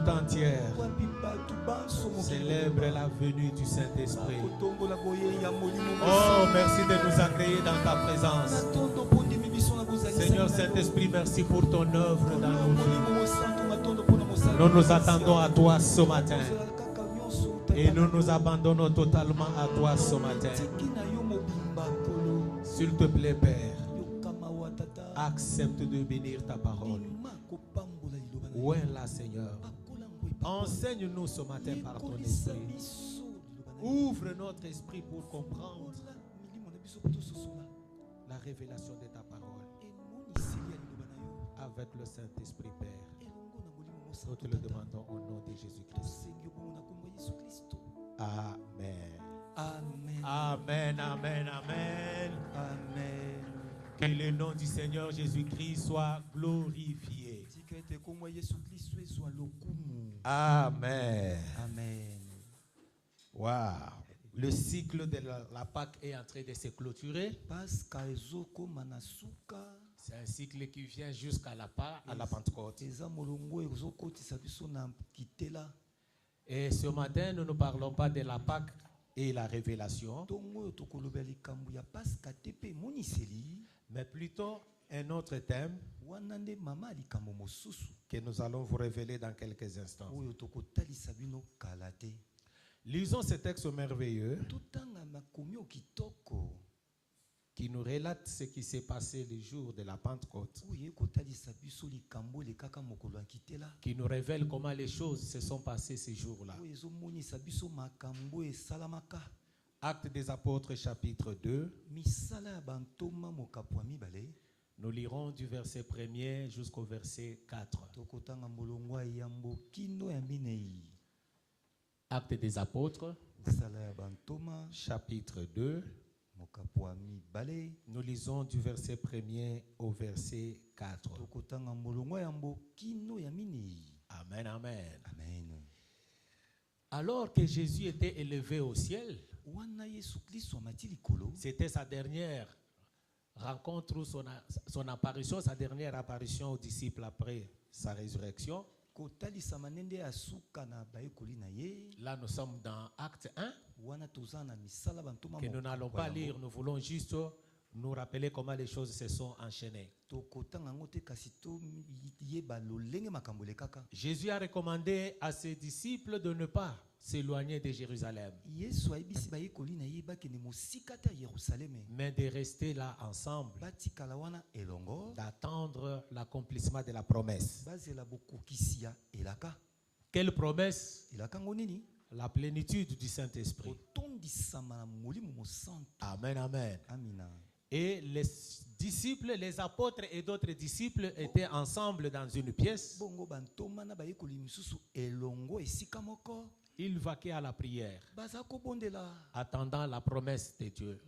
monde entière célèbre la venue du Saint-Esprit. Oh, merci de nous accueillir dans ta présence. Seigneur Saint-Esprit, merci pour ton œuvre dans nos vies. Nous nous attendons à toi ce matin. Et nous nous abandonnons totalement à toi ce matin. S'il te plaît, Père, accepte de bénir ta parole. Ouais, là, Seigneur. Enseigne-nous ce matin par ton esprit. Ouvre notre esprit pour comprendre la révélation de ta parole. Avec le Saint-Esprit, Père. Nous te le demandons au nom de Jésus-Christ. Amen. Amen. Amen, amen, amen. Amen. Que le nom du Seigneur Jésus-Christ soit glorifié. Amen. Amen. Wow. Le cycle de la Pâque est en train de se clôturer. C'est un cycle qui vient jusqu'à la Pentecôte. Et ce matin, nous ne parlons pas de la Pâque et la révélation, mais plutôt un autre thème que nous allons vous révéler dans quelques instants. Lisons ce texte merveilleux qui nous relate ce qui s'est passé le jour de la Pentecôte, qui nous révèle comment les choses se sont passées ce jour-là. Actes des Apôtres chapitre 2. Nous lirons du verset 1er jusqu'au verset 4. Actes des Apôtres chapitre 2. Nous lisons du verset 1er au verset 4. Amen, amen. Amen. Alors que Jésus était élevé au ciel, c'était sa dernière rencontre ou son apparition, sa dernière apparition aux disciples après sa résurrection. Là, nous sommes dans Acte 1, que nous n'allons pas lire, nous voulons juste nous rappeler comment les choses se sont enchaînées. Jésus a recommandé à ses disciples de ne pas s'éloigner de Jérusalem, mais de rester là ensemble, d'attendre l'accomplissement de la promesse. Quelle promesse? La plénitude du Saint-Esprit. Amen, amen. Et les disciples, les apôtres et d'autres disciples étaient ensemble dans une pièce. Ils vaquaient à la prière, attendant la promesse de Dieu.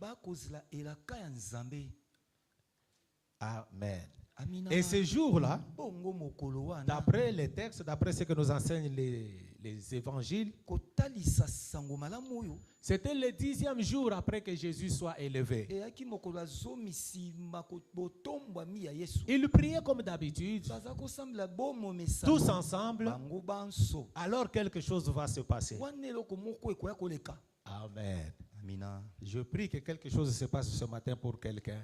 Amen. Et ce jour-là, d'après les textes, d'après ce que nous enseignent les évangiles, c'était le 10e jour après que Jésus soit élevé. Ils priaient comme d'habitude, tous ensemble. Alors quelque chose va se passer. Amen. Je prie que quelque chose se passe ce matin pour quelqu'un.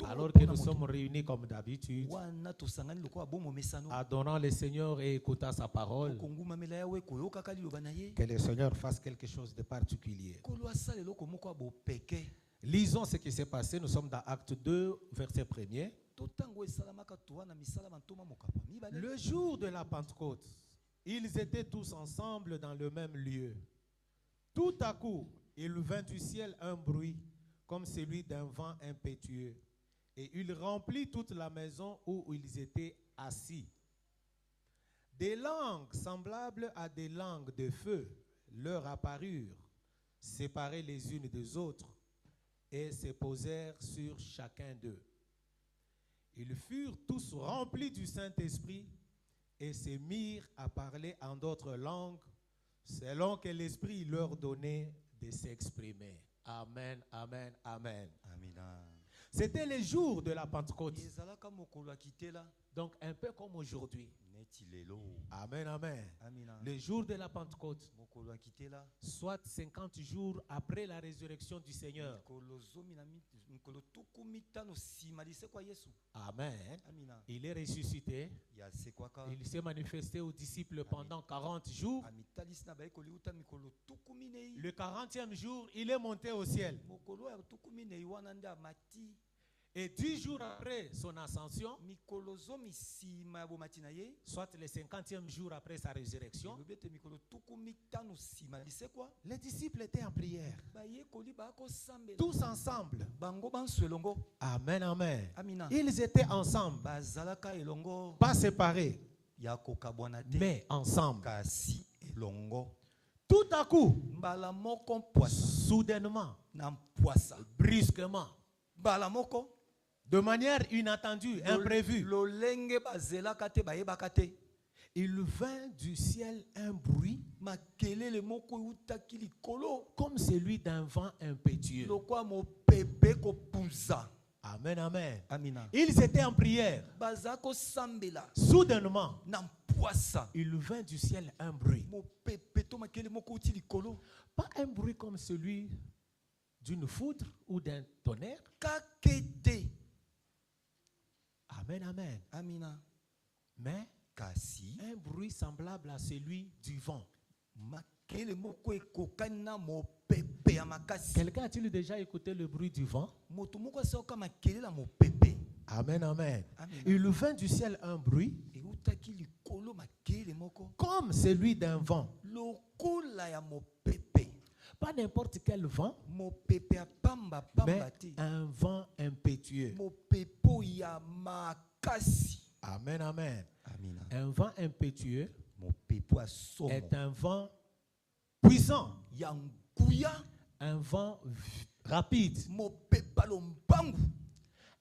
Alors que nous sommes réunis comme d'habitude, adorant le Seigneur et écoutant sa parole, que le Seigneur fasse quelque chose de particulier. Lisons ce qui s'est passé. Nous sommes dans Acte 2, verset 1er. Le jour de la Pentecôte, ils étaient tous ensemble dans le même lieu. Tout à coup, il vint du ciel un bruit comme celui d'un vent impétueux, et il remplit toute la maison où ils étaient assis. Des langues semblables à des langues de feu leur apparurent, séparées les unes des autres, et se posèrent sur chacun d'eux. Ils furent tous remplis du Saint-Esprit et se mirent à parler en d'autres langues, selon que l'Esprit leur donnait de s'exprimer. Amen, amen, amen. C'était le jour de la Pentecôte. Donc un peu comme aujourd'hui. Amen, amen. Amina. Le jour de la Pentecôte, Mokolo akite la. soit 50 jours après la résurrection du Seigneur. Mokolo zomi na mokolo tuku mitano sima lisekwa Yesu. Amen. Amina. Il est ressuscité. Ya sekwaka. Il s'est manifesté aux disciples pendant 40 jours. Amitalis na baiko liuta mikolo tuku minei. Le 40e jour, il est monté au ciel. Mokolo ya tuku minei wana nda mati. Et 10 jours après son ascension, Mikolo zomi sima ya bomati na ye. soit le 50e jour après sa résurrection, Lobete mikolo tuku mitano sima lisekwa. les disciples étaient en prière. Baye koli bako sambela. Tous ensemble. Bango banso elongo. Amen, amen. Amina. Ils étaient ensemble. Bazalaka elongo. Pas séparés, Ya kokabwana te. mais ensemble. Kasi elongo. Tout à coup, Mbala moko poisa. soudainement, Na poisa. brusquement, Mbala moko. de manière inattendue, imprévue, Lolenge bazelaka te bayebaka te. il vint du ciel un bruit Makelele moko utaki likolo. comme celui d'un vent impétueux. Lokwa mo pepe ko puza. Amen, amen. Amina. Ils étaient en prière. Bazako sambela. Soudainement, Na poisa. il vint du ciel un bruit. Mo pepe to makele moko uti likolo. Pas un bruit comme celui d'une foudre ou d'un tonnerre. Kakete. Amen, amen. Amina. Mais Kasi. un bruit semblable à celui du vent. Makele moko ekokana mo pepe ya makasi. Quelqu'un a-t-il déjà écouté le bruit du vent? Moto moko asoka makele la mo pepe. Amen, amen. Amen. Il vint du ciel un bruit E utaki likolo makele moko. comme celui d'un vent. Lokola ya mo pepe. Pas n'importe quel vent, Mo pepe ya pamba mais pamba te. un vent impétueux. Mo pepo ya makasi. Amen, amen. Amina. Un vent impétueux Mo pepo ya somo. est un vent puissant, Ya nguya. un vent rapide, Mo pepa lombangu.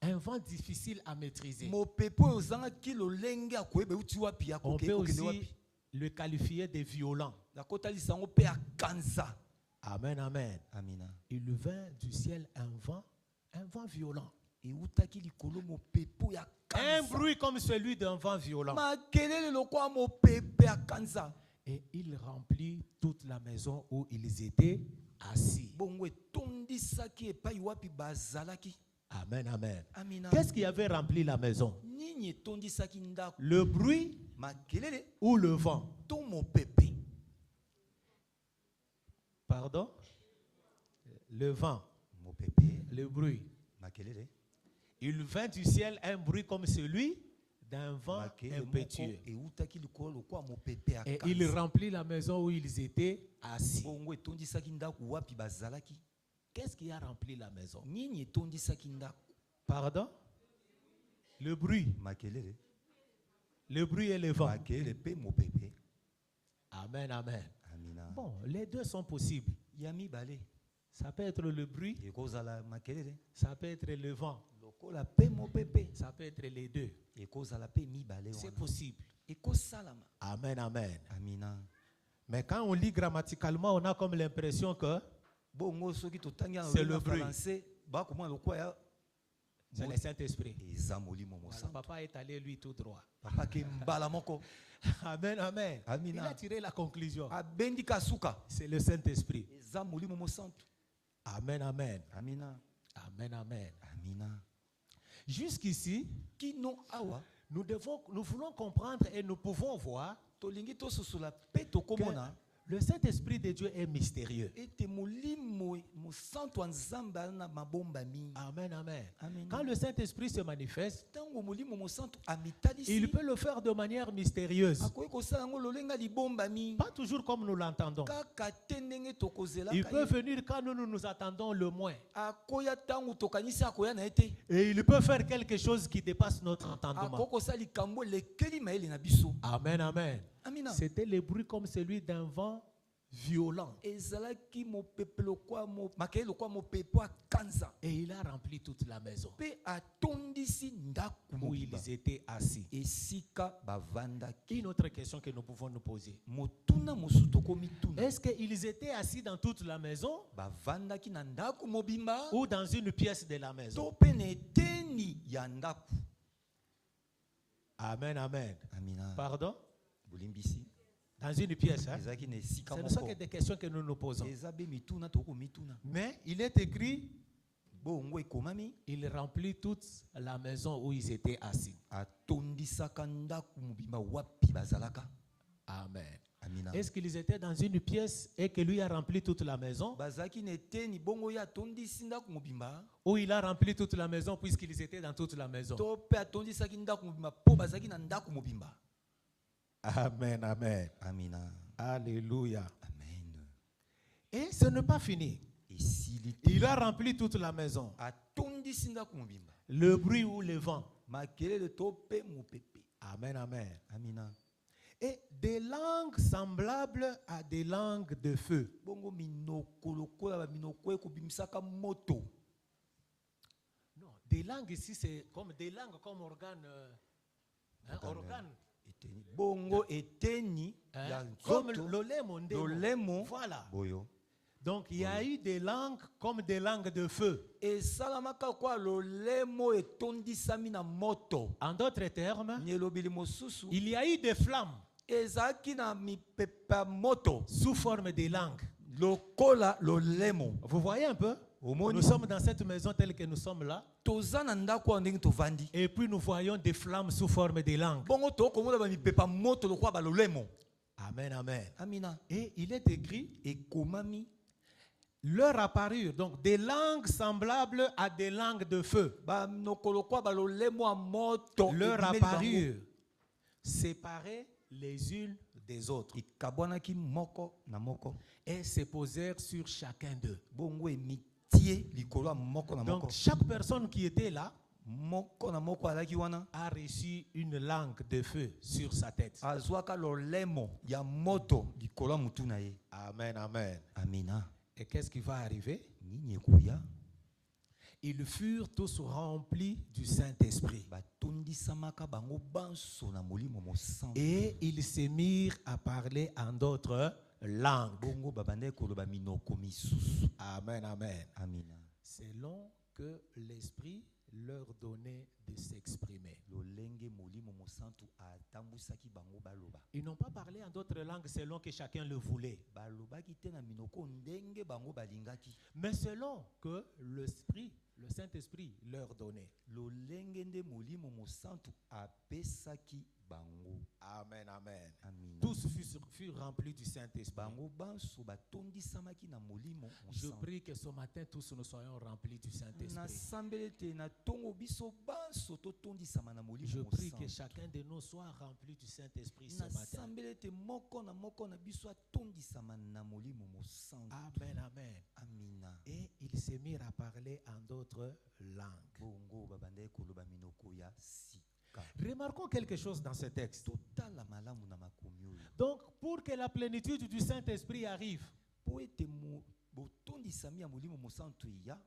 un vent difficile à maîtriser. Mo pepo ozanga kilo lenge akoyebe uti wapi ya On koke peut kokende aussi wapi. le qualifier de violent. Nakota lisango pe ya kanza. Amen, amen. Amina. Il vint du ciel un vent violent. E utaki likolo mo pepo ya kanza. Un bruit comme celui d'un vent violent. Makelele lokwa mo pepe ya kanza. Et il remplit toute la maison où ils étaient assis. Bongo etondisaki epai wapi bazalaki. Amen, amen. Amina. Qu'est-ce qui avait rempli la maison? Nini etondisaki ndako. Le bruit Makelele ou le vent? to mo pepe. Pardon? Le vent, Mo pepe. le bruit. Makelele. Il vint du ciel un bruit comme celui d'un vent Makelele impétueux. moko eutaki likolo lokwa mo pepe ya Et kanza. il remplit la maison où ils étaient assis. Bongo etondisaki ndako wapi bazalaki. Qu'est-ce qui a rempli la maison? Nini etondisaki ndako. Pardon? Le bruit. Makelele. Le bruit et le vent. Makelele pe mo pepe. Amen, amen. Amina. Bon, les deux sont possibles. Yami bale. Ça peut être le bruit, Ekozala makelele. ça peut être le vent, Lokola pe mo pepe. ça peut être les deux. Ekozala pe mi bale C'est wana. possible. Ekosalama. Amen, amen. Amina. Mais quand on lit grammaticalement, on a comme l'impression que Bongo soki totangi na C'est le bruit. français ba komona lokwa ya c'est le Saint-Esprit. eza molimo Voilà, mosantu. papa est allé lui tout droit. Papa ke mbala moko Amen, amen. Amina. Il a tiré la conclusion. abendi kasuka. C'est le Saint-Esprit. Eza molimo mosantu. Amen, amen. Amina. Amen, amen. Amina. Jusqu'ici, Kino awa nous voulons comprendre et nous pouvons voir tolingi tososola pe tokomona le Saint-Esprit de Dieu est mystérieux. ete molimo mosantu ya nzambe aza na mabomba mingi. Amen, amen. Amen. Quand le Saint-Esprit se manifeste, Ntango molimo mosantu amitalisi il peut le faire de manière mystérieuse. akoki kosala yango lolenga libomba mingi. Pas toujours comme nous l'entendons. Kaka te ndenge tokozelaka Il peut ye. venir quand nous nous attendons le moins. Akoya ntango tokanisi akoya na ye te. Et il peut faire quelque chose qui dépasse notre entendement. Akoki kosala likambo elekeli mayele na biso. Amen, amen. Amina. C'était le bruit comme celui d'un vent violent. Ezalaki mopepe lokwa makele lokwa mopepe akanza. Et il a rempli toute la maison Pe atondisi ndako où mobiba. ils étaient assis. Esika bavandaki. Une autre question que nous pouvons nous poser. Motuna mosusu tokomituna. Est-ce qu'ils étaient assis dans toute la maison Bavandaki na ndako mobimba ou dans une pièce de la maison? to pe na eteni ya ndako. Amen, amen. Amina. Pardon? Bolimbisi. Dans une pièce. Hein? Ezaki ne sika Ce ne sont moko. que des questions que nous nous posons. Ezabe mituna toko mituna. Mais il est écrit, Bongo ekomami. il remplit toute la maison où ils étaient assis. Atondisaka ndaku mobimba wapi bazalaka. Amen. Amina. Est-ce qu'ils étaient dans une pièce et que lui a rempli toute la maison? Bazaki neteni bongo ya atondisi ndaku mobimba. Ou il a rempli toute la maison puisqu'ils étaient dans toute la maison? To pe atondisaki ndaku mobimba po bazaki na ndaku mobimba. Amen, amen. Amina. Alléluia. Amen. Et ce n'est pas fini. Il a rempli toute la maison. Atondisi ndaku mobimba. Le bruit ou le vent. Makelele to pe mopepe. Amen, amen. Amina. Et des langues semblables à des langues de feu. Bongo minoko lokola ba minoko ekobimisaka moto. Non, des langues ici c'est comme des langues comme organe. Organe. Bongo eteni ya comme nzoto. l'olemo. Lolemo. Voilà. Boyo. Donc il y a eu des langues comme des langues de feu. Et salamaka kwa lolemo etondisami na moto. En d'autres termes, Nyelobili mosusu. il y a eu des flammes Ezaki na mipepa moto. sous forme de langues. Lokola lolemo. Vous voyez un peu? Omoni. Nous sommes dans cette maison telle que nous sommes là. Tozana ndako ndenge tovandi. Et puis nous voyons des flammes sous forme de langues. Bongo tokomona ba mipepa moto lokwa ba lolemo. Amen, amen. Amina. Et il est écrit, Ekomami. leur apparurent donc des langues semblables à des langues de feu. Ba nokolo kwa ba lolemo a moto. Leur ebimeli apparurent séparés les unes des autres ikabwanaki moko na moko. et se posèrent sur chacun d'eux. Bongo emitie likolo ya moko na moko. Donc chaque personne qui était là Moko na moko alaki wana. a reçu une langue de feu sur sa tête. Azwaka lolemo ya moto likolo ya mutu na ye. Amen, amen. Amina. Et qu'est-ce qui va arriver? Nini ekoya? Ils furent tous remplis du Saint-Esprit. Batondisamaka bango banso na molimo mosantu. Et ils se mirent à parler en d'autres langues. Bongo babande koloba minoko misusu. Amen, amen. Amina. Selon que l'Esprit leur donnait de s'exprimer. Lolenge molimo mosantu atambusaki bango baloba. Ils n'ont pas parlé en d'autres langues selon que chacun le voulait, Balobaki te na minoko ndenge bango balingaki. mais selon que l'Esprit, le Saint-Esprit leur donnait. Lolenge nde molimo mosantu apesaki bango. Amen, amen. Amina. Tous furent remplis du Saint-Esprit. Bango banso batondisamaki na molimo Je mosantu. prie que ce matin, tous nous soyons remplis du Na Saint-Esprit. sambele te na tongo biso banso totondisama na molimo Je prie que mosantu. chacun de nous soit rempli du Saint-Esprit ce Na matin. sambele te moko na biso atondisama na molimo mosantu. Amen, amen. Amina. Et ils se mirent à parler en d'autres langues. Bongo babandai koloba minoko ya sika. Remarquons quelque chose dans ce texte. Totala malamu na makomi oyo. Donc, pour que la plénitude du Saint-Esprit arrive, Po ete botondisami ya molimo mosantu ya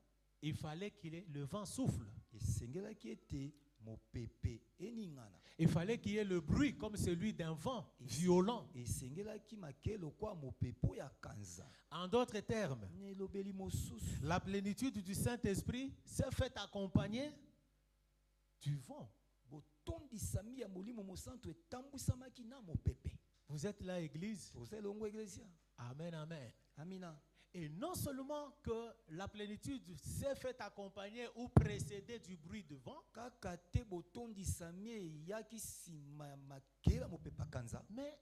il fallait qu'il ait le vent souffle. esengelaki ete mopepe eningana. Il fallait qu'il y ait le bruit comme celui d'un vent violent. Esengelaki makelo kwa mopepe ya kanza. En d'autres termes, Nelobeli mosusu. la plénitude du Saint-Esprit s'est faite accompagner du vent. Botondisami ya molimo mosantu etambwisamaki na mopepe. Vous êtes là, Église? Ozelongo iglesia. Amen, amen. Amina. Et non seulement que la plénitude s'est faite accompagner ou précéder du bruit de vent, Kaka te botondisami eyaki sima makela mopepe kanza. mais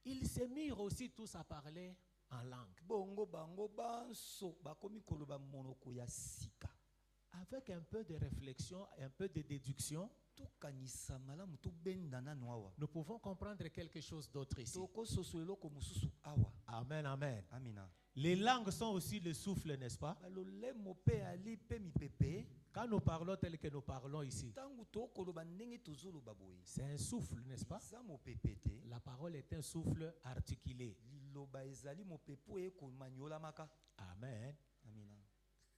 ils se mirent aussi tous à parler en langue. Bongo bango banso bakomi koloba monoko ya sika. Avec un peu de réflexion, un peu de déduction, Tokanisa malamu tobendana no awa. nous pouvons comprendre quelque chose d'autre ici. Toko soso eloko mosusu awa. Amen, amen. Amina. Les langues sont aussi le souffle, n'est-ce pas? Balolemo pe ali pe mipepe. Quand nous parlons tel que nous parlons ici, Tangu tokoloba ndenge tozoloba boye. c'est un souffle, n'est-ce pas? Eza mopepe te. La parole est un souffle articulé. Liloba ezali mopepe ekomanyola maka. Amen. Amina.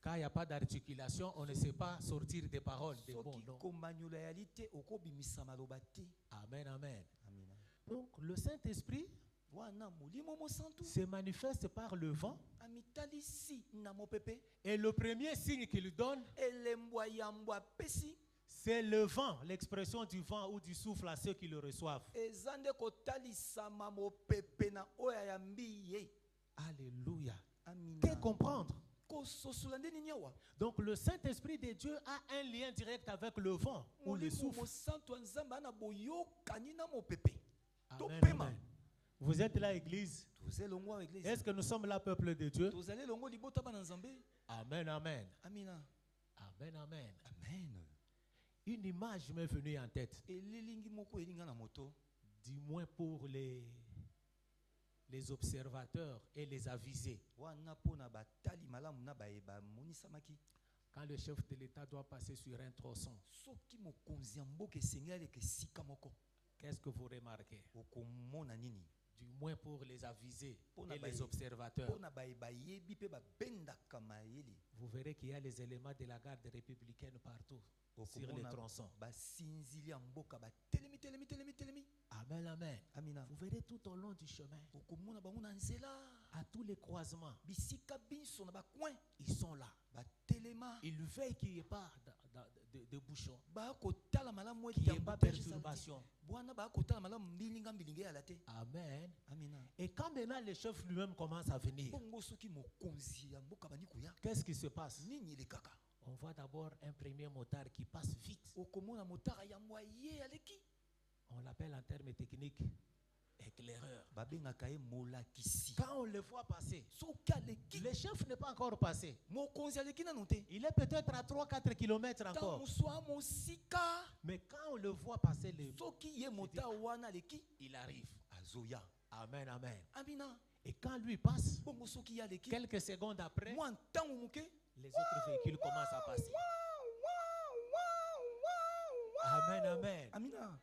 Quand il n'y a pas d'articulation, on ne sait pas sortir des paroles, des bons Soki noms. komanyola yali te okobimisa maloba te. Amen, amen. Amina. Donc, le Saint-Esprit Wana molimo mosantu se manifeste par le vent. amitalisi na mopepe. Et le premier signe qu'il donne, Elembwa yambwa pesi. C'est le vent, l'expression du vent ou du souffle à ceux qui le reçoivent. eza nde kotalisama mopepe na oyo ayambi ye. Alléluia. Amina. Que comprendre? Kososola nde nini awa? Donc le Saint-Esprit de Dieu a un lien direct avec le vent ou le Molimo souffle. mosantu wa nzambe ana boyokani na mopepe. Amen, Topema. amen. Vous êtes là, Église? Tozali longo awa église. Est-ce que nous sommes là, peuple de Dieu? Tozali longo libota bana nzambe. Amen, amen. Amina. Amen, amen. Amen. Une image m'est venue en tête, Elilingi moko elinga na moto. du moins pour les observateurs et les avisés. Wana pona batali malamu na baeba monisamaki. Quand le chef de l'État doit passer sur un tronçon, Soki mokonzi ya mboka esengeli ke sika moko. qu'est-ce que vous remarquez? Okomona nini? Du moins pour les avisés Pour et na les baye- observateurs. Pona baeba yebi pe babendaka mayele. Vous verrez qu'il y a les éléments de la garde républicaine partout sur les Okomona tronçons. basinzili ya mboka batelemi telemi telemi telemi. Amen, amen. Amina. Vous verrez tout au long du chemin, Okomona bango na nzela. à tous les croisements, Bisika biso na bacoin. ils sont là. Batelema. Ils veillent qu'il n'y ait pas de bouchons, Bakotala malamu qu'il n'y ait pas de perturbation. Bwana bakotala malamu mbilinga mbilinga ya late. Amen. Amina. Et quand maintenant le chef lui-même commence à venir, Bongo soki mokonzi ya mboka bani kuya. qu'est-ce qui se passe? Nini le kaka? On voit d'abord un premier motard qui passe vite. Okomona motara ya moye aleki. On l'appelle en termes techniques éclaireur. Babengaka ye molakisi. Quand on le voit passer, Soki aleki. le chef n'est pas encore passé. Mokonzi aleki nanu te. Il est peut-être à 3-4 km encore. Tango soa mosika. Mais quand on le voit passer, Soki ye mota wana aleki. il arrive. Azoya. Amen, amen. Amina. Et quand lui passe, Bongo soki ya aleki. quelques secondes après, Moi ntango muke. les autres véhicules commencent à passer. Amen, amen. Amina.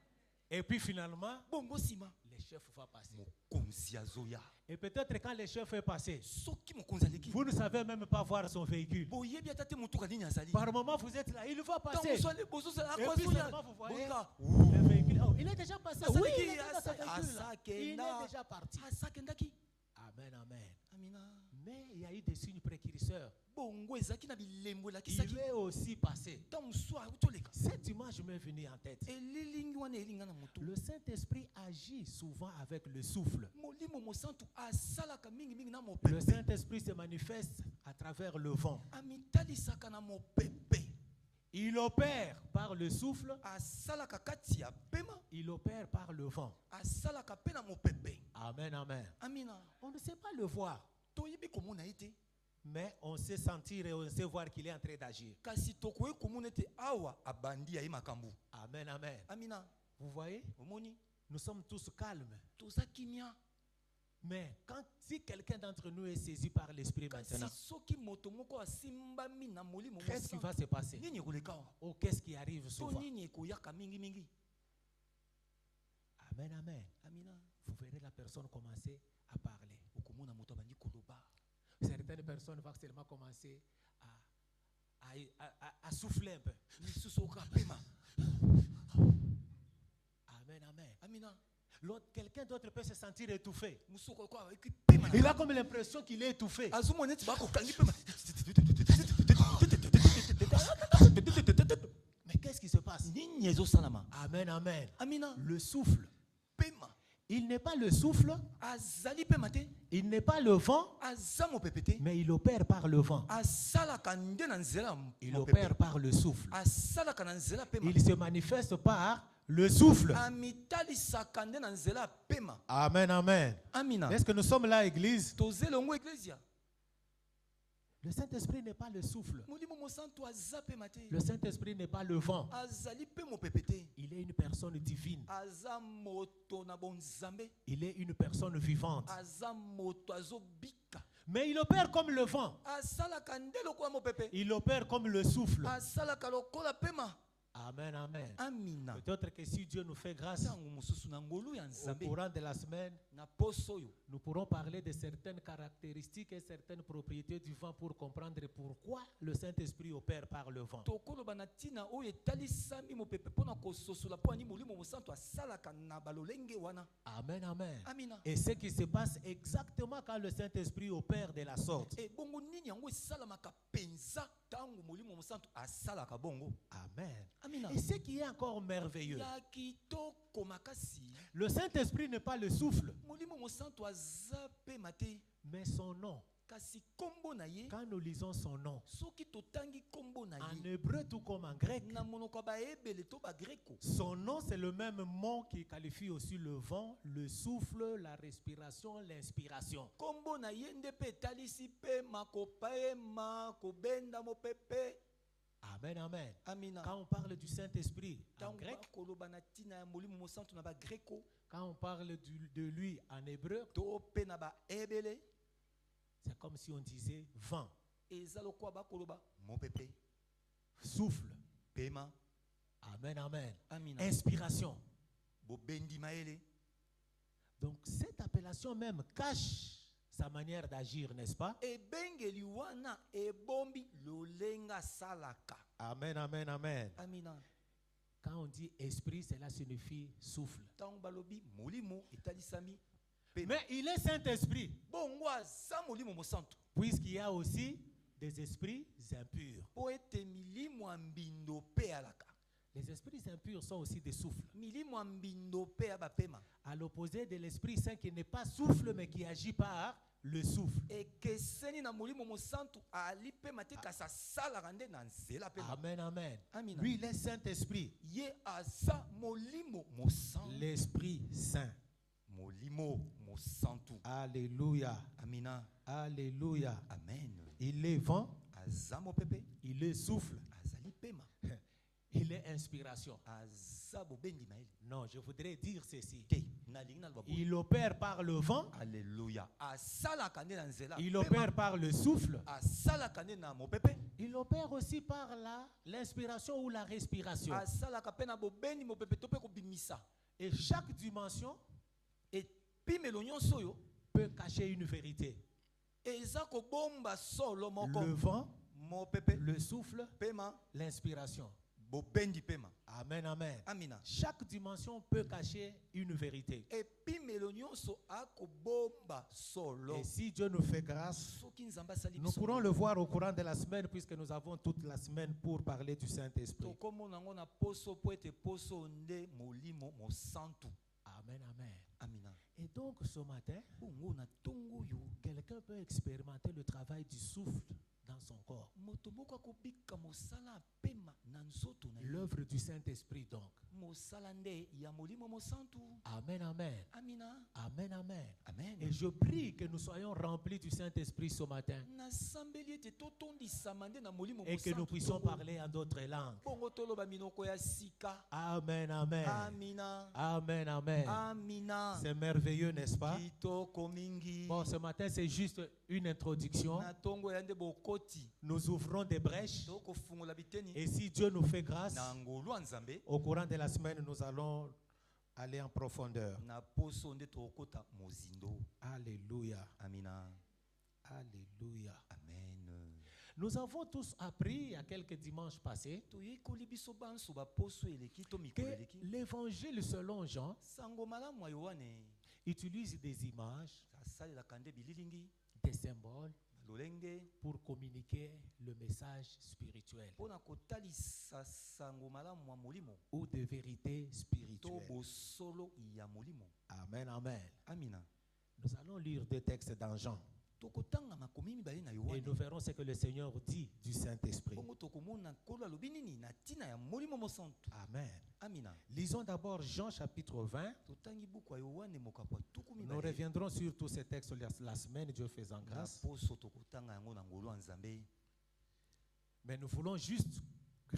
Et puis finalement, Bongo sima. le chef va passer. Mokonzi azoya. Et peut-être quand le chef est passé, Soki mokonzi aleki. vous ne savez même pas voir son véhicule. Boyebi atate mutuka nini azali. Par moment, vous êtes là, il va Tango passer. soa le bozo sala Et kwa puis zoya. seulement vous voyez Bonga. le véhicule. Oh, il est déjà passé. Asaki, Oui, il est dans ce asa- véhicule-là. Il asakenda. est déjà parti. Asakendaki. Amen, amen. Amina. Mais il y a eu des signes précurseurs. Bongo ezaki na bilembo Il elakisaki. est aussi passé. Tango soa utoleka. Cette image m'est venue en tête. Elilingi wana elinga na motu. Le Saint-Esprit agit souvent avec le souffle. Molimo mosantu asalaka mingi mingi na Le mopepe. Saint-Esprit se manifeste à travers le vent. Amitalisaka na mopepe. Il opère par le souffle, Asalaka kati ya pema. il opère par le vent. Asalaka pe na mopepe. Amen, amen. Amina. On ne sait pas le voir, Toyebi komona ete. mais on sait sentir et on sait voir qu'il est en train d'agir. Kasi tokoye komona ete awa abandi ya ye makambo. Amen, amen. Amina. Vous voyez, Omoni. nous sommes tous calmes. Toza kimia. Mais si quelqu'un d'entre nous est saisi par l'Esprit Kasi maintenant, soki moto moko asimbami na molimo qu'est-ce qui mosantu. va se passer? Nini ekoleka awa? Oh, qu'est-ce qui arrive To souvent? nini ekoyaka mingi mingi. Amen, amen. Amina. Vous verrez la personne commencer à parler. Okomona moto abandi koloba. Certaines personnes vont seulement commencer à souffler un peu. Misusu okapema. Amen, amen. Amina. Quelqu'un d'autre peut se sentir étouffé. Musuko kwa ekipema. Il a comme l'impression qu'il est étouffé. Azumona eti bakokangi pema. Mais qu'est-ce qui se passe? Nini ezosalama? Amen, amen. Amina. Le souffle. Pema. Il n'est pas le souffle, Azali pema te. il n'est pas le vent, Aza mopepe te. mais il opère par le vent. Asalaka nde na nzela Il mopepe. opère par le souffle. Asalaka na nzela pema. Il se manifeste par le souffle. Amitalisaka nde na nzela pema. Amen, amen. Amina. Est-ce que nous sommes là, Église? Tozelongo ecclesia. Le Saint-Esprit n'est pas le souffle. Molimo mosantu aza pema te. Le Saint-Esprit n'est pas le vent. Azali pe mopepe te. Il est une personne divine. Aza moto na bonzambe. Il est une personne vivante. Aza moto azobika. Mais il opère comme le vent. Asalaka nde lokola mopepe. Il opère comme le souffle. Asalaka lokola pema. Amen, amen. Amina. Peut-être que si Dieu nous fait grâce, Tango mosusu na ngolu ya au nzambe courant de la semaine, na poso yo. nous pourrons parler de certaines caractéristiques et certaines propriétés du vent pour comprendre pourquoi le Saint-Esprit opère par le vent. Tokoloba na tina oyo etalisami mopepe mpona kososola mpo ani molimo mosantu asalaka na balolenge wana. Amen, amen. Amina. Et ce qui se passe exactement quand le Saint-Esprit opère de la sorte. E bongo nini yango esalamaka penza tango molimo mosantu asalaka bongo. Amen. Amina. amina Et ce qui est encore merveilleux, ya kitoko makasi le Saint-Esprit n'est pas le souffle, molimo mosantu aza pema te mais son nom. kasi kombo na ye Quand nous lisons son nom, soki totangi kombo na en ye hébreu tout comme en grec, na monoko ya bayebele to bagreko son nom c'est le même mot qui qualifie aussi le vent, le souffle, la respiration, l'inspiration. kombo na ye nde mpe etalisi pema kopema kobenda mopepe Amen, amen. amina Quand on parle du Saint-Esprit en ntango grec, bakoloba na ntina ya molimo mosantu na bagreko quand on parle de lui en hébreu, to mpe na baebele c'est comme si on disait vent, eza lokola bakoloba mopepe souffle. pema Amen, amen. amina Inspiration. bobendi maele Donc cette appellation même cache sa manière d'agir, n'est-ce pas? ebengeli wana ebombi lolenga salaka Amen, amen, amen. amina Quand on dit esprit, cela signifie souffle. ntango balobi molimo etalisami pema Mais il est Saint-Esprit, bongo aza molimo mosantu puisqu'il y a aussi des esprits impurs. mpo ete milimo ya mbindo mpe alaka Les esprits impurs sont aussi des souffles. milimo ya mbindo mpe ya bapema À l'opposé de l'Esprit Saint qui n'est pas souffle, mais qui agit par le souffle. ekeseni na molimo mosantu ali pema te kasi asalaka nde na nzela pema Amen, amen. amina Lui, il est Saint-Esprit, ye aza molimo mosantu l'Esprit Saint. molimo mosantu Alléluia, amina alléluia. amen Il est vent, aza mopepe il est souffle, azali pema il est inspiration. aza bobendi maele Non, je voudrais dire ceci. te nalingi naloba boye Il opère par le vent, alleluya asalaka nde na nzela il pema. opère par le souffle, asalaka nde na mopepe il opère aussi par l'inspiration ou la respiration. asalaka mpe na bobendi mopepe to mpe kobimisa Et chaque dimension epimelo nyonso oyo peut cacher une vérité. eza kobomba solo moko Le vent, mopepe le souffle, pema l'inspiration. bobendi pema Amen, amen. amina Chaque dimension peut cacher une vérité. epimelo nyonso akobomba solo Et si Dieu nous fait grâce, soki nzambe asali nous biso pourrons le voir au courant de la semaine puisque nous avons toute la semaine pour parler du Saint-Esprit. tokomona yango na poso po ete poso nde molimo mosantu Amen, amen. amina Et donc ce matin, bongo na ntongo oyo quelqu'un peut expérimenter le travail du souffle dans son corps. moto moko akobika mosala pema na nzoto na ye L'œuvre du Saint-Esprit donc. mosala nde ya molimo mosantu Amen, amen. amina Amen, amen. amen Et je prie que nous soyons remplis du Saint-Esprit ce matin nasambeli ete totondisama nde na molimo et que nous mosantu puissions tongo. parler en d'autres langues. bongo toloba minoko ya sika Amen, amen. amina Amen, amen. amina C'est merveilleux, n'est-ce pas? kitoko mingi Bon, ce matin, c'est juste une introduction. na ntongo ya nde bokoti Nous ouvrons des brèches. tokofungola biteni Et si Dieu nous fait grâce, na ngolu ya nzambe au courant de la semaine, nous allons aller en profondeur. na poso nde tokota mozindo Alléluia. amina Alléluia. amen Nous avons tous appris il y a quelques dimanches passés toyekoli biso banso baposo eleki to mikolo que eleki l'évangile selon Jean sango malamu ya yohane utilise des images, asalelaka nde bililingi des symboles lolenge pour communiquer le message spirituel mpona kotalisa sango malamu ya molimo ou de vérité to spirituelle. bosolo ya molimo Amen, amen. amina Nous allons lire deux textes dans Jean tokotanga makomi mibale na et yohane nous verrons ce que le Seigneur dit du Saint-Esprit. bongo tokomona nkolo alobi nini na ntina ya molimo mosantu Amen. amina Lisons d'abord Jean chapitre 20. totangi buku ya yohane mokapo ya tuku Nous mibale reviendrons sur tous ces textes la semaine, Dieu faisant na grâce. poso tokotanga yango na ngolu ya nzambe Mais nous voulons juste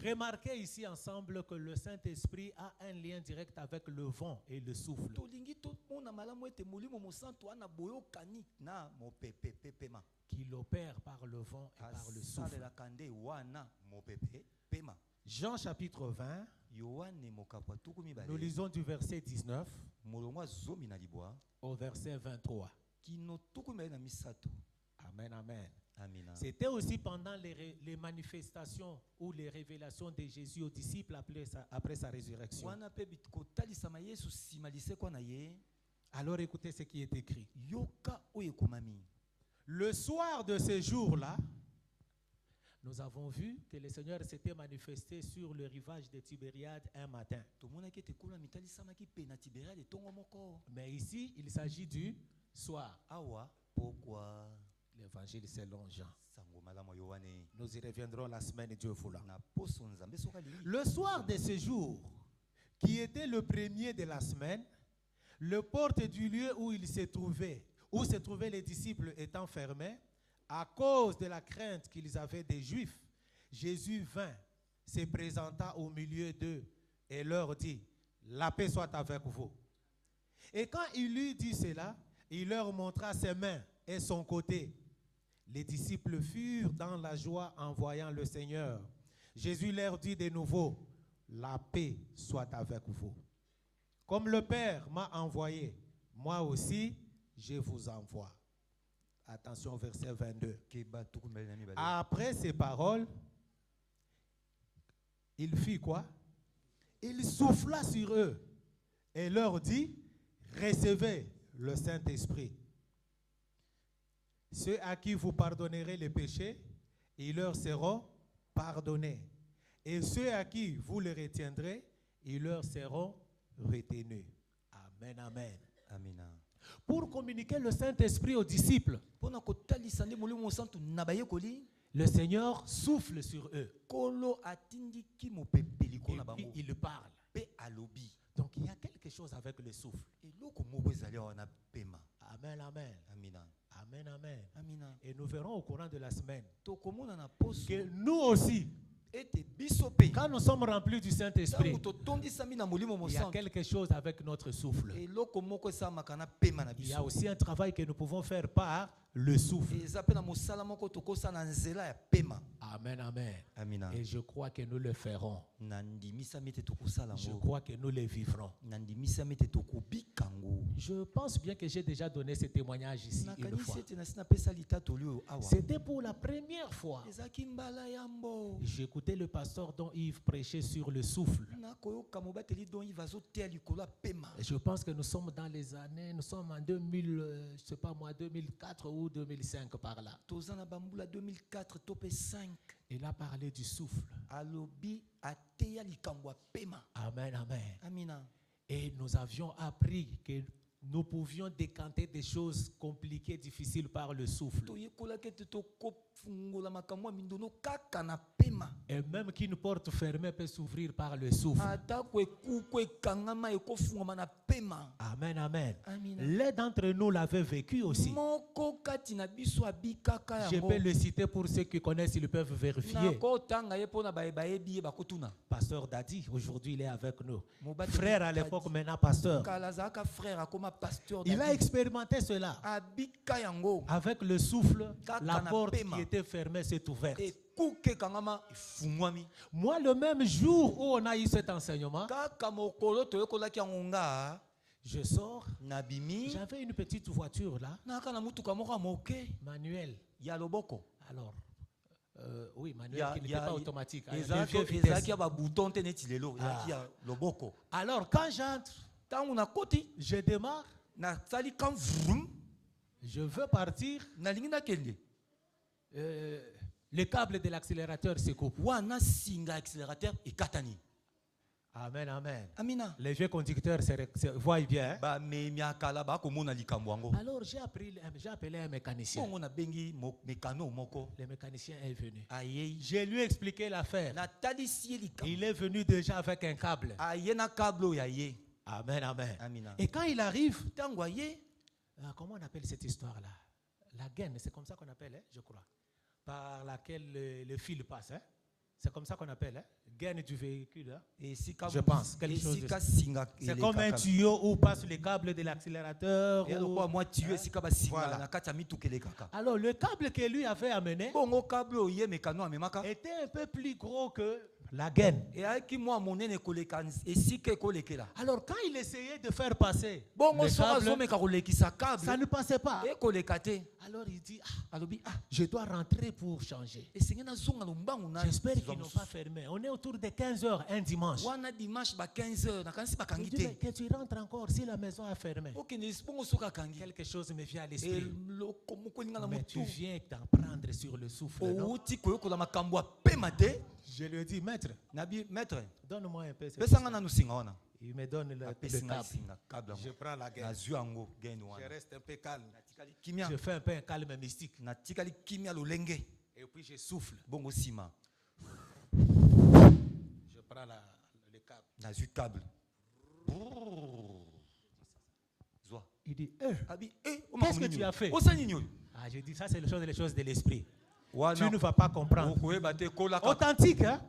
remarquer ici ensemble que le Saint-Esprit a un lien direct avec le vent et le souffle. tolingi tomona malamu ete molimo mosantu ana boyokani na mopepe pepema Qu'il opère par le vent et par le souffle. asalelaka nde wana mopepe pema Jean chapitre 20, yohane mokapo ya tuku nous mibale lisons du verset 19 molongo ya zomi na libwa au verset 23. kino tuku mibale na misato Amen, amen. amina C'était aussi pendant les manifestations ou les révélations de Jésus aux disciples après sa résurrection. wana mpe kotalisama yesu nsima lisekwa na ye Alors écoutez ce qui est écrit. yoka oyo ekomami Le soir de ce jour-là, Nous avons vu que le Seigneur s'était manifesté sur le rivage de Tibériade un matin. Mais ici, il s'agit du soir. L'évangile selon Jean. Nous y reviendrons la semaine, Dieu voulant. Le soir de ce jour, qui était le premier de la semaine, le porte du lieu où se trouvaient les disciples étant fermés, à cause de la crainte qu'ils avaient des Juifs, Jésus vint, se présenta au milieu d'eux et leur dit, la paix soit avec vous. Et quand il lui dit cela, il leur montra ses mains et son côté. Les disciples furent dans la joie en voyant le Seigneur. Jésus leur dit de nouveau, la paix soit avec vous. Comme le Père m'a envoyé, moi aussi, je vous envoie. Attention, verset 22. Après ces paroles, il fit quoi? Il souffla sur eux et leur dit, recevez le Saint-Esprit. Ceux à qui vous pardonnerez les péchés, ils leur seront pardonnés. Et ceux à qui vous les retiendrez, ils leur seront retenus. Amen, amen. Amen. Pour communiquer le Saint-Esprit aux disciples, le Seigneur souffle sur eux. Et puis il parle. Donc il y a quelque chose avec le souffle. Amen, amen. Amen, amen. Et nous verrons au courant de la semaine que nous aussi, quand nous sommes remplis du Saint-Esprit, il y a quelque chose avec notre souffle. Il y a aussi un travail que nous pouvons faire par le souffle. Amen, amen. Et je crois que nous le ferons. Je crois que nous le vivrons. Je pense bien que j'ai déjà donné ce témoignage ici une fois. C'était pour la première fois. J'écoutais le pasteur dont Yves prêchait sur le souffle. Et je pense que nous sommes dans les années, nous sommes en 2000, je sais pas moi, 2004 ou 2005 par là. Il a parlé du souffle. Amen, amen. Et nous avions appris que nous pouvions décanter des choses compliquées, difficiles par le souffle. Et même qu'une porte fermée peut s'ouvrir par le souffle. Amen, amen. L'un d'entre nous l'avait vécu aussi. Je peux le citer pour ceux qui connaissent, ils peuvent vérifier. Pasteur Dadi, aujourd'hui il est avec nous. Frère à l'époque, maintenant pasteur. Il a expérimenté cela. Avec le souffle, la porte qui était fermée s'est ouverte. Moi, le même jour où on a eu cet enseignement, je sors, j'avais une petite voiture là, manuelle. Alors, oui, manuel qui n'était pas automatique. Alors, quand j'entre, je démarre, je veux partir, le câble de l'accélérateur se coupe. Amen, amen. Les vieux conducteurs se voient bien. Alors j'ai appelé un mécanicien. Le mécanicien est venu. Je lui ai expliqué l'affaire. Il est venu déjà avec un câble. Amen, amen. Et quand il arrive, comment on appelle cette histoire-là? La gaine, c'est comme ça qu'on appelle, je crois. Par laquelle le fil passe. C'est comme ça qu'on appelle, gaine du véhicule. Je pense. C'est comme un tuyau où passe le câble de l'accélérateur. Voilà. Alors le câble que lui avait amené était un peu plus gros que la gaine. Alors quand il essayait de faire passer le câble, ça ne passait pas. Alors il dit, alobi je dois rentrer pour changer. esenge nazonga lombangu na J'espère qu'ils n'ont pas fermé. On est autour de 15 heures un dimanche. wana dimanche ba 15h nakanisi Je bakangi dis, mais te que tu rentres encore si la maison a fermé. okende bongo soka kangi Quelque chose me vient à l'esprit. eloko moko elinga na Mais tu motu viens t'en prendre sur le souffle, non? outi koyokola makambo apema te Je lui ai dit, maître, nabi maître donne-moi un peu. pesanga nanu singa wana Il me donne le apesinga câble. singa kabla Je prends la guerre. nazwi yango geni Je wana reste un peu calme. natikali kimia Je fais un peu un calme mystique. natikali kimia lolenge Et puis je souffle. bongo nsima Je prends le câble. nazwi câble zwa Il dit, abi qu'est-ce que tu as fait? osala nini oyo Ah, je dis, ça c'est les choses de l'esprit. Tu wana ne vas pas comprendre. okoyeba te kolaka Authentique, hein?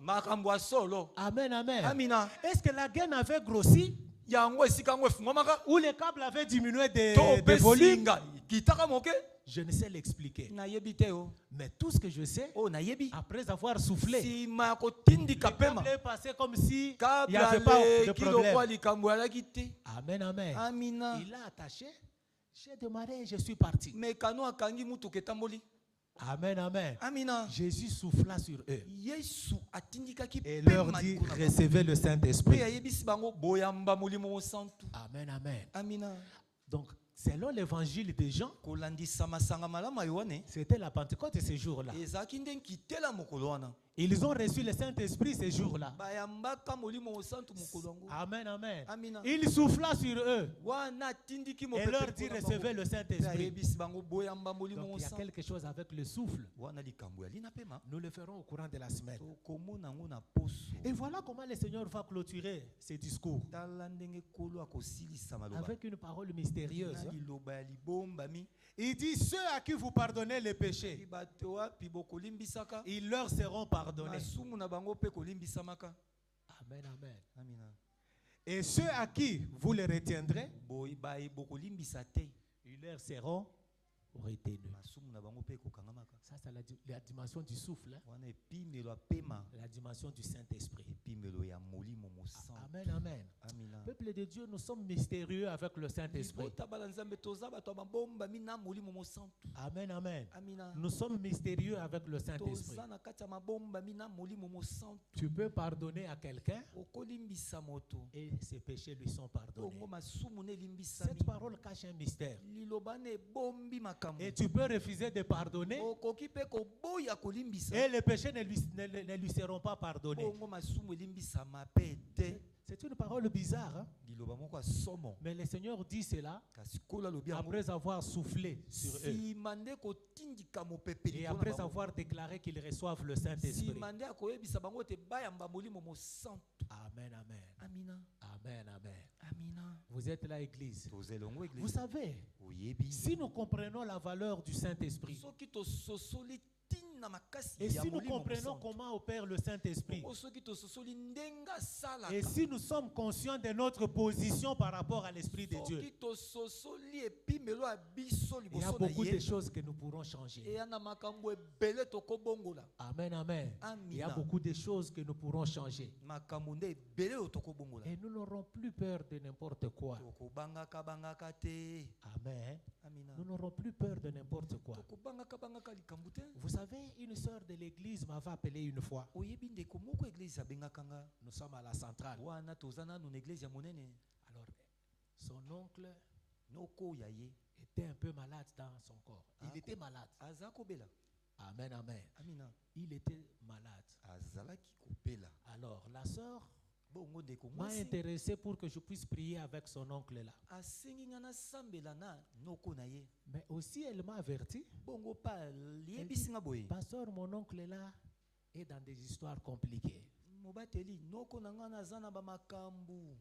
makambo ya solo Amen, amen. amina Est-ce que la gaine avait grossi yango esika yango efungwamaka ou le câble avait diminué de to pe volume? singa kitaka moke Je ne sais l'expliquer. nayebi te o Mais tout ce que je sais, oyo nayebi après avoir soufflé, nsima ya kotindika le pema câble est passé comme si il kabla n'y avait pas de aleki lokwa problème. likambo alaki te Amen, amen. amina Il a attaché. J'ai démarré et je suis parti. mekano akangi mutuka etamboli Amen, amen. amina Jésus souffla sur eux yesu atindikaki et leur pema dit, likolo na bango. recevez le Mpe Saint-Esprit. ayebisi bango boyamba molimo mosantu Amen, amen. amina Donc, selon l'évangile de Jean, kolandisa masanga malamu ya yohane c'était la Pentecôte ce jour-là. ezalaki nde nkitela mokolo wana Ils ont reçu le Saint-Esprit ce jour-là. bayambaka molimo mosantu mokolo yango Amen, amen. amina Il souffla sur eux wana atindiki et leur dit, mopepe recevez le Saint-Esprit. ayebisi bango boyamba molimo Donc, il y a mosantu quelque chose avec le souffle. wana likambo ya lina pema Nous le ferons au courant de la semaine. tokomona yango na poso Et voilà comment le Seigneur va clôturer ce discours. tala ndenge kolo akosilisa maloba Avec une parole mystérieuse. na liloba ya libombami Il dit, ceux à qui vous pardonnez les péchés, bato wapi bokolimbisaka ils leur seront pardonnés. masumu na bango mpe kolimbisamaka Amen, amen. amina Et ceux à qui vous les retiendrez, baye bokolimbisa te ils leur seront retenus. masumu na bango mpe ekokangamaka Ça, c'est la dimension du souffle, hein. wana epimelo apema La dimension du Saint-Esprit. epimelo ya molimo mosantu Amen, amen. amina Peuple de Dieu, nous sommes mystérieux avec le Saint-Esprit. libota bala nzambe toza bato ya mabombami na molimo mosantu Amen, amen. amina Nous sommes mystérieux avec le Saint-Esprit. toza na kati ya mabombami na molimo mosantu Tu peux pardonner à quelqu'un okolimbisa moto et ses péchés lui sont pardonnés. bongo masumu na elimbisami Cette parole cache un mystère. liloba na ebombi makambo Et tu peux refuser de pardonner okoki mpe koboya kolimbisa et les péchés ne lui seront pas pardonnés. bongo masumu elimbisama mpe te C'est une parole bizarre, hein? liloba moko ya somo Mais le Seigneur dit cela kasi kolo alobi yango après avoir soufflé sur eux nsima nde kotindika mopepe et likolo na après bango. avoir déclaré qu'ils reçoivent le Saint-Esprit. nsima nde akoyebisa bango ete bayamba molimo mosantu Amen, amen. amina Amen, amen. amina Vous êtes là, Église. toza elongo Vous eglise savez, oyebi si nous comprenons la valeur du Saint-Esprit soki tososoli ntina makasi et ya si nous molimo comprenons mosantu comment opère le Saint-Esprit bongo soki tososoli ndenge et asalaka si nous sommes conscients de notre position par rapport à l'Esprit de Dieu, soki tososoli epimelo ya biso il y a liboso na beaucoup de ye choses que nous pourrons changer. eya na makambo ebele tokobongola Amen, amen. Il y a Amina. beaucoup de choses que nous pourrons changer. makambo nde ebele oyo tokobongola Et nous n'aurons plus peur de n'importe quoi. tokobangaka te Amen. amina Nous n'aurons plus peur de n'importe quoi. tokobangaka likambo te Vous savez, une sœur de l'église m'avait appelé une fois. oyebi ndeko moko eglise abengaka nga Nous sommes à la centrale. wana toza nanu na eglise ya monene Alors, son oncle nokoya ye était un peu malade dans son corps. Ah, Il était malade. aza kobela Amen, amen. amina Il était malade. azalaki kopela Alors, la sœur bongo ndeko m'a mwasi intéressé pour que je puisse prier avec son oncle là. asengi nga nasambela na noko na ye Mais aussi, elle m'a averti. bongo pa yebisi nga boye Pasteur, mon oncle là est dans des histoires compliquées. mobateli noko na nga naza na bamakambu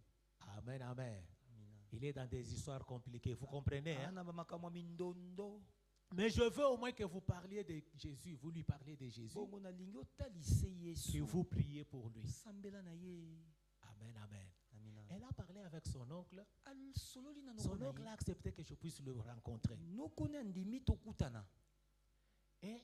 Amen, amen. amina Il est dans des histoires compliquées. Vous comprenez, hein? ana bamakambo ya mindondo Mais je veux au moins que vous parliez de Jésus. Vous lui parlez de Jésus. bongo nalingi otalise Que yesu vous priez pour lui. sambela na ye Amen, amen. amina Elle a parlé avec son oncle. asololi na noko Son na oncle a ye accepté que je puisse le rencontrer. noko na ndimi tokutana Et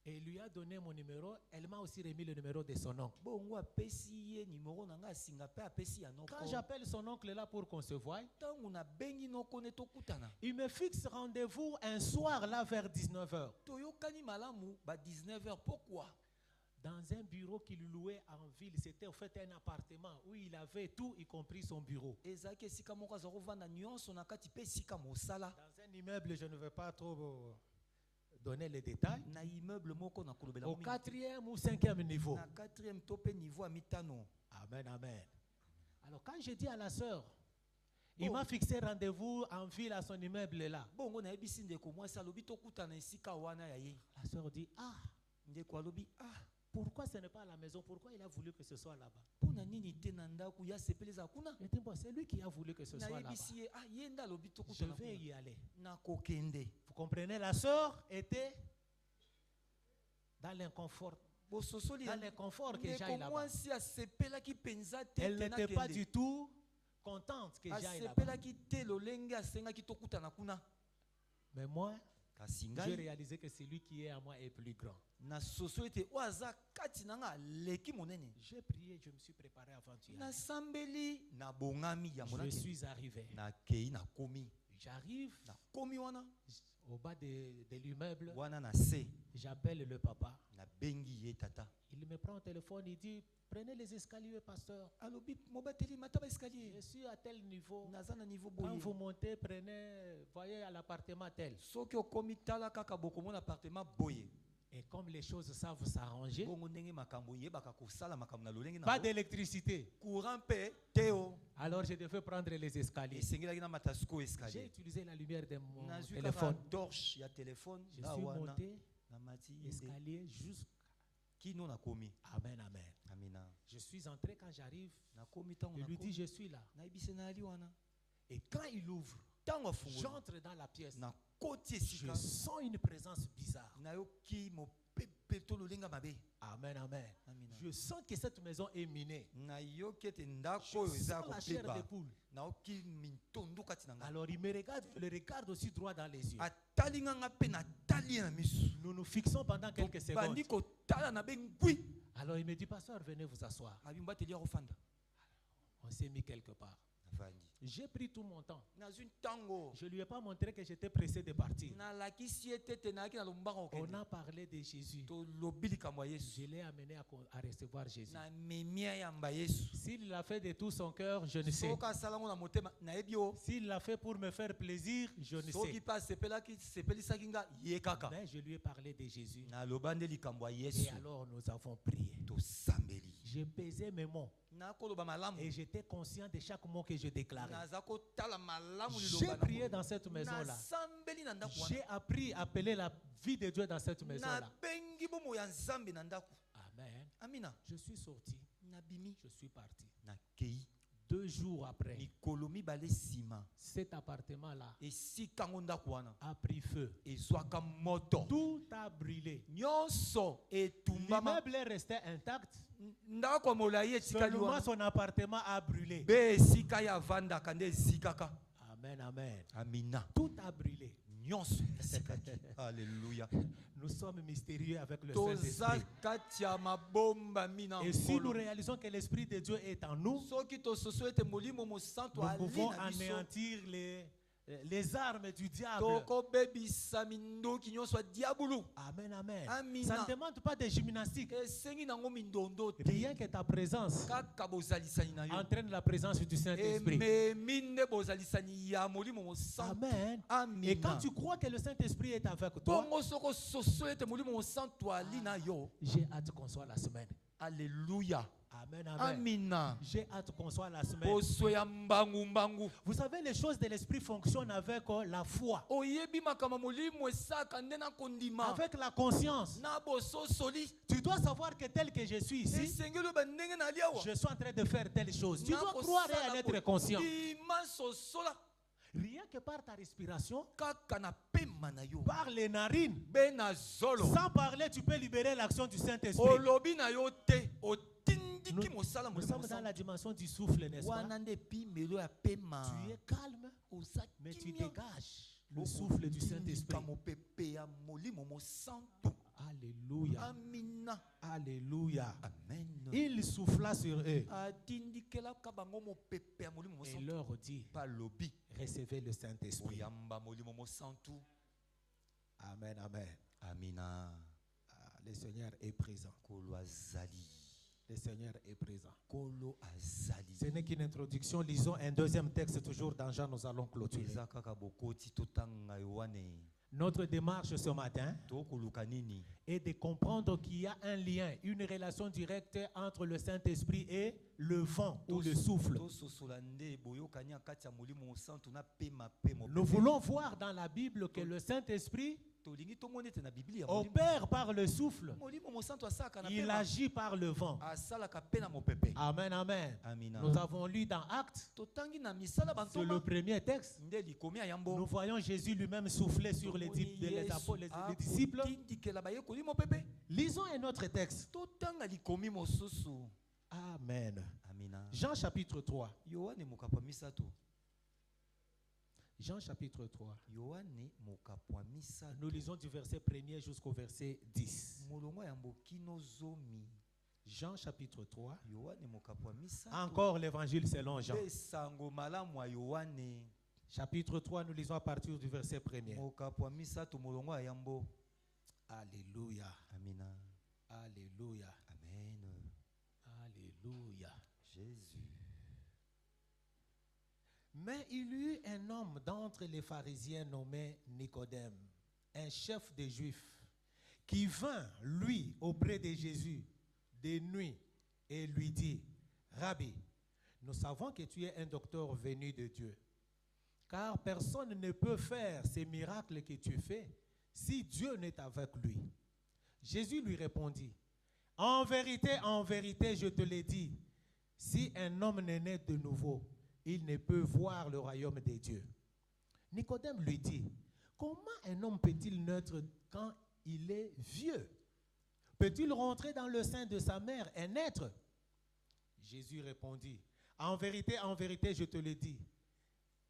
Et il lui a donné mon numéro. Elle m'a aussi remis le numéro de son oncle. bongo apesi ye numéro na nga asinga pe apesi ya noko. Quand j'appelle son oncle là pour qu'on se voie, Ntango na bengi noko ne tokutana. il me fixe rendez-vous un soir là vers 19h. Toyokani malamu ba 19h. Pourquoi? Dans un bureau qu'il louait en ville. C'était en fait un appartement où il avait tout, y compris son bureau. Ezaki esika moko azoko vanda nyonso na kati pe esika mosala. Dans un immeuble, je ne vais pas trop donner les détails. Na immeuble moko na kolobela Au 4e ou 5e niveau. na 4e to pe niveau a mitano. Amen, amen. Alors quand je dis à la sœur, il m'a fixé rendez-vous en ville à son immeuble là. Bongo na ebisi ndeko mwasi alobi tokutana esika wana ya ye. La sœur dit, ah, Ndeko alobi pourquoi ce n'est pas à la maison? Pourquoi il a voulu que ce soit là-bas? pona nini te na ndako ya sepeleza kuna? Je dis, bon, c'est lui qui a voulu que ce Na soit là-bas. ebisi ye ye nda alobi Je tokutana vais kuna. y aller. Na kokende. Vous comprenez, la sœur était dans l'inconfort. Bososoli Dans l'inconfort que j'aille ndeko là-bas. mwasi asepelaki penza te Elle te n'était pas nakende. du tout contente que j'aille là-bas. Asepelaki te lolenge asengaki tokutana kuna. Mais moi, Kasi j'ai ngai réalisé que celui qui est à moi est plus grand. na soso ete oyo aza kati na nga aleki monene. J'ai prié, je me suis préparé avant d'y aller. Nasambeli na bongami ya Je monake. suis arrivé. Nakei na komi. J'arrive Na komi wana. au bas de l'immeuble. Wana na se. J'appelle le papa. Na bengi ye tata. Il me prend au téléphone, il dit, prenez les escaliers, pasteur. Alobi mobateli mataba escalier. Je suis à tel niveau. Naza na niveau Quand boye. vous montez, prenez, voyez à l'appartement tel. Soki okomi tala kaka bokomona appartement boye. Et comme les choses savent s'arranger, Bongo ndenge makambo yebaka kosala makambo na lolenge na pas bo. d'électricité. Courant pe teo. Alors je devais prendre les escaliers. Esengelaki na matasuko J'ai escalier. utilisé la lumière de mon Nazwi kaka téléphone. torche ya téléphone. Je na suis wana. monté Na mati yende. escalier jusqu'à... Kino na komi. Amen, amen. Amina. Je suis entré quand j'arrive. Na komi tango Je na lui dis, komi. je suis là. Na ibise na ali wana. Et quand il ouvre, Tango afungoli. j'entre dans la pièce. Na koti Je esika. sens une présence bizarre. Na yoki mo pepe to lolenga mabe. Amen, amen. Amina. Je sens que cette maison est minée. Na yoki ete ndako Je oyo eza sens la chair kopeba. des poules. Na yoki mintondo kati na nga. Alors il me regarde, je le regarde aussi droit dans les yeux. Atali nga nga pe na tali na misu. Nous nous fixons pendant quelques secondes. Bandi kotala na bengwi. Alors il me dit, pasteur, venez vous asseoir. Abimba teli ya kofanda. On s'est mis quelque part. Navandi. J'ai pris tout mon temps. Nazwi ntango. Je ne lui ai pas montré que j'étais pressé de partir. Nalakisi ete te nayaki na lombaka On kokende. a parlé de Jésus. Tolobi likambo ya Yesu. Je l'ai amené à recevoir Jésus. Na memia yamba Yesu. S'il l'a fait de tout son cœur, je ne sais. Soki asalango na motema nayebi o. S'il l'a fait pour me faire plaisir, je ne Soki sais. mpe asepelisaki nga ye kaka. Mais je lui ai parlé de Jésus. Naloba nde likambo ya Et Yesu. alors nous avons prié. Tosambeli. J'ai pesé mes mots. Nakoloba malamu. Et j'étais conscient de chaque mot que je déclarais. Naza kotala malamu J'ai liloba na prié kolo. dans cette maison-là. Nasambeli na ndako wana. J'ai appris à appeler la vie de Dieu dans cette maison-là. Nabengi bomo ya Nzambe na ndako. Amen. Amina. Je suis sorti. Nabimi. Je suis parti. Nakei. 2 jours après, Mikolo mibale nsima. cet appartement-là Esika ngo ndako wana. a pris feu. Ezwaka moto. Tout a brûlé. Nyonso etumbama. L'immeuble est resté intact. Ndako ya molai etikali Seulement wana. son appartement a brûlé. Be esika ya vandaka nde ezikaka. Amen, amen. Amina. Tout a brûlé. Nyonso esikaki. Alléluia. Nous sommes mystérieux avec le Toza Saint-Esprit. kati ya mabomba mina Et si nous nkolo. réalisons que l'Esprit de Dieu est en nous, Soki tososo ete molimo mosantu nous ali pouvons na biso. anéantir les armes du diable. Tokobebisa mindoki nyonso ya diabulu. Amen, amen. Amina. Ça ne demande pas de gymnastique. Esengi nango mindondo te. Rien que ta présence Kaka bozalisani na yo. entraîne la présence du Saint-Esprit. Ememi nde bozalisani ya molimo mosantu. Amen. Amina. Et quand tu crois que le Saint-Esprit est avec toi, Bongo soko soso ete molimo mosantu ali na yo. j'ai hâte qu'on soit la semaine. Alléluia. Amen, amen. Amina. J'ai hâte qu'on soit la semaine. Boso ya mbangu mbangu. Vous savez, les choses de l'Esprit fonctionnent avec la foi, Oyebi makama molimo esaka nde na kondima. avec la conscience. Na boso soli. Tu dois savoir que tel que je suis ici, Esengeli ba ndenge na liawa. je suis en train de faire telle chose. Tu dois croire et en être conscient. Ima sosola. Rien que par ta respiration, Kaka na pema na yo. par les narines, Be na zolo. sans parler, tu peux libérer l'action du Saint-Esprit. Olobi na yo te. Otindiki mosala Nous molimo sommes dans mosantu. la dimension du souffle, n'est-ce pas? Wana nde pimelo ya pema. Tu es calme, Oza mais tu kimia. dégages le souffle du Saint-Esprit. Otindika mopepe ya molimo mosantu. Alléluia. Alléluia. Amina. Alléluia. Amen. Il souffla sur eux Atindikelaka bango mopepe ya molimo et mosantu. leur dit, Balobi. recevez le Saint-Esprit. Oyamba molimo mosantu. Amen, amen. Amina. Ah, le Seigneur est présent. Kolo azali. Le Seigneur est présent. Kolo azali. Ce n'est qu'une introduction. Lisons un deuxième texte, toujours dans Jean, nous allons clôturer. Eza kaka bokoti totanga Yohane. Notre démarche ce matin Tokoluka nini. est de comprendre qu'il y a un lien, une relation directe entre le Saint-Esprit et le vent ou le souffle. Tososola nde boyokani ya kati ya molimo mosantu na pema pe mopepe. Nous voulons voir dans la Bible que le Saint-Esprit Tolingi tomoni ete na Biblia molimo. opère par le souffle. Molimo mosantu asaka na Il pema. agit par le vent. Asalaka pe na mopepe. Amen, amen. Amina. Nous avons lu dans Actes, Totangi na misala c'est le bantoma. premier texte. Nde likomi ya yambo. Nous voyons Jésus lui-même souffler sur les disciples. Tindikela bayekoli mopepe. Lisons un autre texte. Totanga likomi mosusu. Amen. Amina. Jean chapitre 3. Yohane mokapwa misato. Jean chapitre 3. Yohane mokapwa misato. Nous lisons du verset 1er jusqu'au verset 10. Molongo ya mbokino zomi. Jean chapitre 3. Yohane mokapwa misato. Encore l'évangile selon Jean. Sango malamu ya Yohane. Chapitre 3, nous lisons à partir du verset 1er. Mokapwa misato molongo ya yambo. Alléluia. Amina. Alléluia. Amen. Alléluia. Jésus. Mais il y eut un homme d'entre les pharisiens nommé Nicodème, un chef des Juifs, qui vint, lui, auprès de Jésus, de nuit, et lui dit, Rabbi, nous savons que tu es un docteur venu de Dieu, car personne ne peut faire ces miracles que tu fais si Dieu n'est avec lui. Jésus lui répondit, en vérité, je te l'ai dit, si un homme n'est né de nouveau, il ne peut voir le royaume des dieux. Nicodème lui dit, comment un homme peut-il naître quand il est vieux? Peut-il rentrer dans le sein de sa mère et naître? Jésus répondit, en vérité, je te le dis,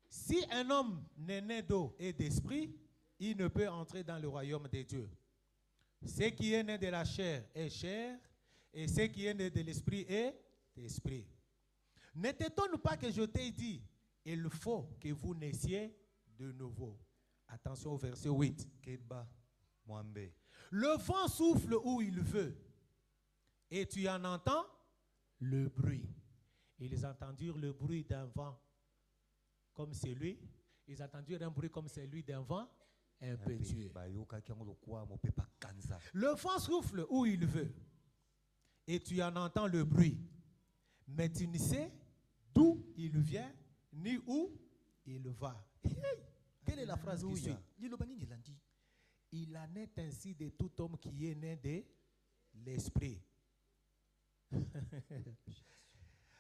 si un homme n'est né d'eau et d'esprit, il ne peut entrer dans le royaume des dieux. Ce qui est né de la chair est chair, et ce qui est né de l'esprit est esprit. Ne t'étonne pas que je t'ai dit, il faut que vous naissiez de nouveau. Attention au verset 8. Keba Mwambe. Le vent souffle où il veut, et tu en entends le bruit. Ils entendirent le bruit d'un vent comme celui, ils entendirent un bruit comme celui d'un vent impétueux. Le vent souffle où il veut, et tu en entends le bruit, mais tu ne sais d'où il vient, ni où il va. Quelle est la phrase qui suit? Il en est ainsi de tout homme qui est né de l'esprit.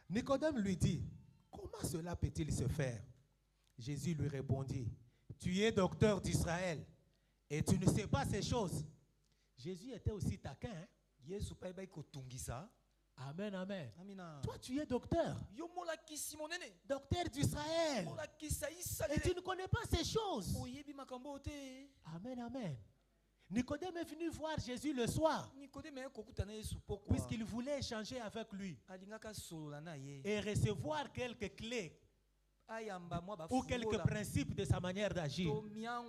Nicodème lui dit, comment cela peut-il se faire? Jésus lui répondit, tu es docteur d'Israël et tu ne sais pas ces choses. Jésus était aussi taquin. Hein? Amen, amen. Amina. Toi, tu es docteur. Docteur d'Israël. Et tu ne connais pas ces choses. Amen, amen. Nicodème est venu voir Jésus le soir, puisqu'il voulait échanger avec lui et recevoir quelques clés ou quelques principes de sa manière d'agir.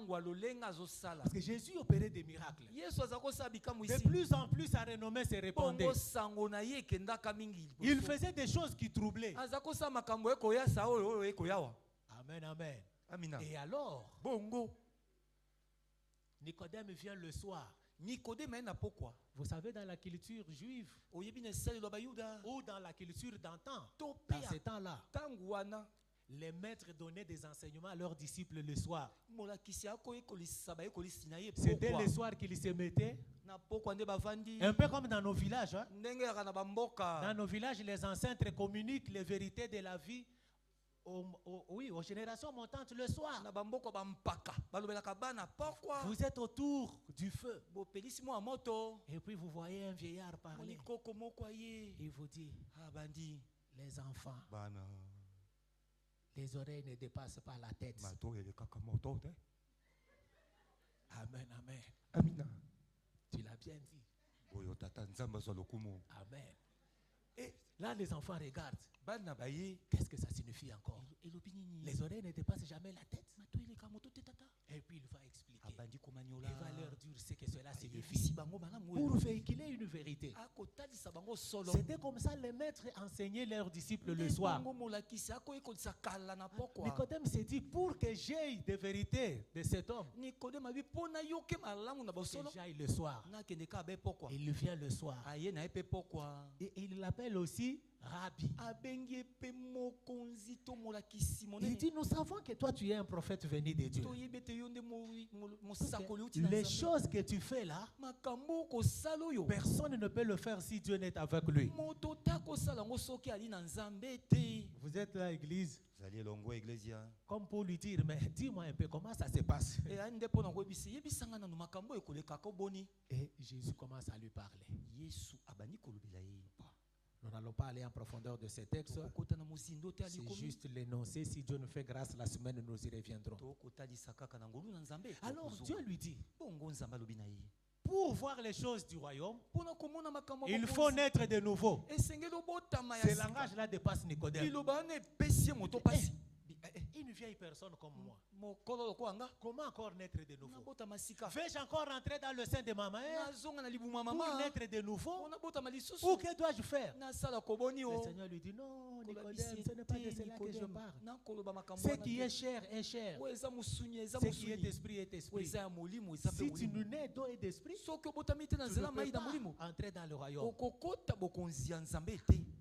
Parce que Jésus opérait des miracles. De plus en plus, sa renommée se répandait. Il faisait des choses qui troublaient. Amen, amen. Amina. Et alors, Bongo. Nicodème vient le soir. Vous savez, dans la culture juive ou dans la culture d'antan, dans ces temps-là, les maîtres donnaient des enseignements à leurs disciples le soir. C'était le soir qu'ils se mettaient, un peu comme dans nos villages. Hein? Dans nos villages, les ancêtres communiquent les vérités de la vie aux générations montantes le soir. Vous êtes autour du feu. Et puis vous voyez un vieillard parler. Il vous dit, les enfants, les oreilles ne dépassent pas la tête. Amen, amen. Amina. Tu l'as bien dit. oyo tata nzambe azwa lokumu. Amen. Et là, les enfants regardent. Bana baye Qu'est-ce que ça signifie encore? elobi nini? Les oreilles ne dépassent jamais la tête. Mato eleka moto te tata. Et puis il va expliquer. Abandi komanyola. Il va leur dire ce que cela signifie. Ayebisi bango malamu Pour oyo. véhiculer une vérité. Akotalisa bango solo. C'était comme ça les maîtres enseignaient leurs disciples le soir. Bango molakisi akoyekolisa kala na pokwa. Nicodème s'est dit, pour que j'aille des vérités de cet homme, Nicodème abi pona yoke malamu na que bosolo. j'aille le soir. Na kende ka be pokwa. Il vient le soir. Aye na epe pokwa. Et il l'appelle aussi Rabbi. Abengi epe mokonzi to molakisi Il monene. dit, nous savons que toi tu es un prophète venu de Dieu. Toyebe te yonde Que mosakoli uti na les Nzambe. choses que tu fais là, Makambo kosala oyo. personne ne peut le faire si Dieu n'est avec lui. Moto ta kosala ngo soki ali na Nzambe te. Vous êtes là, église, Zali elongo iglesia. comme pour lui dire, mais dis-moi un peu comment ça se passe. E ande pona koyebisa yebisanga na makambo ekoleka ko boni. Et Jésus commence à lui parler. Yesu abani kolobela ye. Nous n'allons pas aller en profondeur de ces textes. Kokota na mozindo te ali C'est komi. juste l'énoncer. Si Dieu nous fait grâce la semaine, nous y reviendrons. To kotalisa kaka na ngolu na Nzambe. Alors Dieu lui dit, bongo Nzambe alobi na ye. pour voir les choses du royaume, Pona komona makambo. il faut naître de nouveau. esengeli obotama ya Ce sika. langage-là dépasse Nicodème. Liloba na epesi ye moto pasi. Une vieille personne comme moi, Mokolo lokola nga. comment encore naître de nouveau? Nabotama sika. Vais-je encore rentrer dans le sein de ma mère Nazonga na libuma pour mama. naître de nouveau? Pona botama lisusu. Ou que dois-je faire? Nasala koboni Le o. Seigneur lui dit, non, Koloba Nicodème, bisi ce n'est pas de te, cela que je Nicodème. parle. Na koloba makambo Ce wana qui te. est cher est cher. Oyo eza musunyi eza Ce qui est musunyi. esprit est Oyo esprit. eza ya molimo eza pe Si tu molimo. n'es d'eau et d'esprit, Soki obotami te na tu nzela ne mai peux na molimo. pas entrer dans le royaume. Okokota bokonzi ya Nzambe te. Il dit,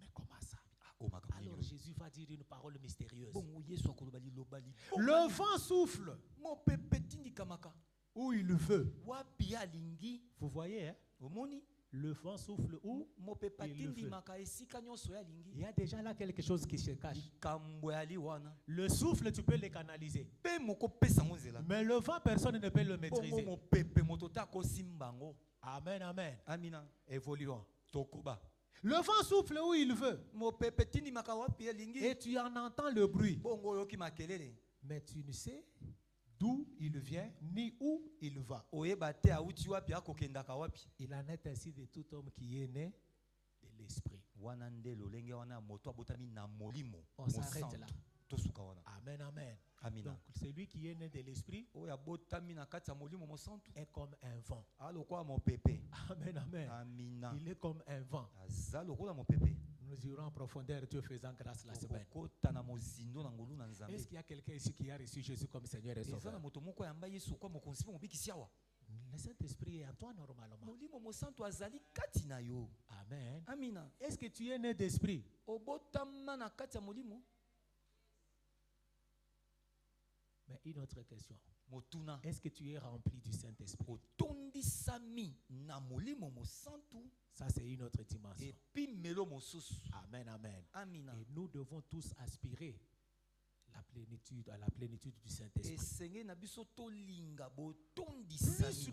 mais comment ça? O makambo Alors nini. Jésus va dire une parole mystérieuse. Bongo Yesu akoloba liloba li. Le vent souffle Mopepe tindikamaka. où il veut. Wapi alingi. Vous voyez, hein? Omoni. Le vent souffle où? Mopepe Il le tindimaka esika nyonso ya lingi. Il y a déjà là quelque chose qui se cache. Likambo ya li wana. Le souffle, tu peux le canaliser. Pe moko pesa ngo nzela. Mais le vent, personne ne peut le Bongo maîtriser. mopepe moto ta kosimba ngo. Amen, amen. Amina. Évoluons. Tokoba. Le vent souffle où il veut. Mopepe tindimaka wapi alingi. Et tu en entends le bruit. Bongo yoki makelele. Mais tu ne sais d'où il vient, ni où il va. Oyeba te auti wapi akokendaka wapi. Il en est ainsi de tout homme qui est né de l'esprit. Wana nde lolenge wana moto abotami na molimo. On s'arrête là. Tosuka wana. Amen, amen. Amina. Donc, celui qui est né de l'esprit Oya botami na kati ya molimo mosantu. est comme un vent. Alo kwa mopepe. Amen, amen. Amina. Il est comme un vent. Aza lokola mopepe. Nous irons en profondeur, Dieu faisant grâce la semaine. Okokota na mozindo na ngolu na Nzambe. Est-ce qu'il y a quelqu'un ici qui a reçu Jésus comme Seigneur et Eza na Sauveur? moto moko yamba Yesu kwa mokonzi pe mobikisi awa. Le Saint-Esprit est en toi normalement. Molimo mosantu azali kati na yo. Amen. Amina. Est-ce que tu es né d'esprit? Obotama na kati ya molimo. Mais une autre question. Motuna. Est-ce que tu es rempli du Saint-Esprit? Otondisami na molimo mosantu. Ça, c'est une autre dimension. Et puis melo mosusu. Amen, amen. Amina. Et nous devons tous aspirer à la plénitude du Saint-Esprit. Esenge na biso tolinga Plus botondisami.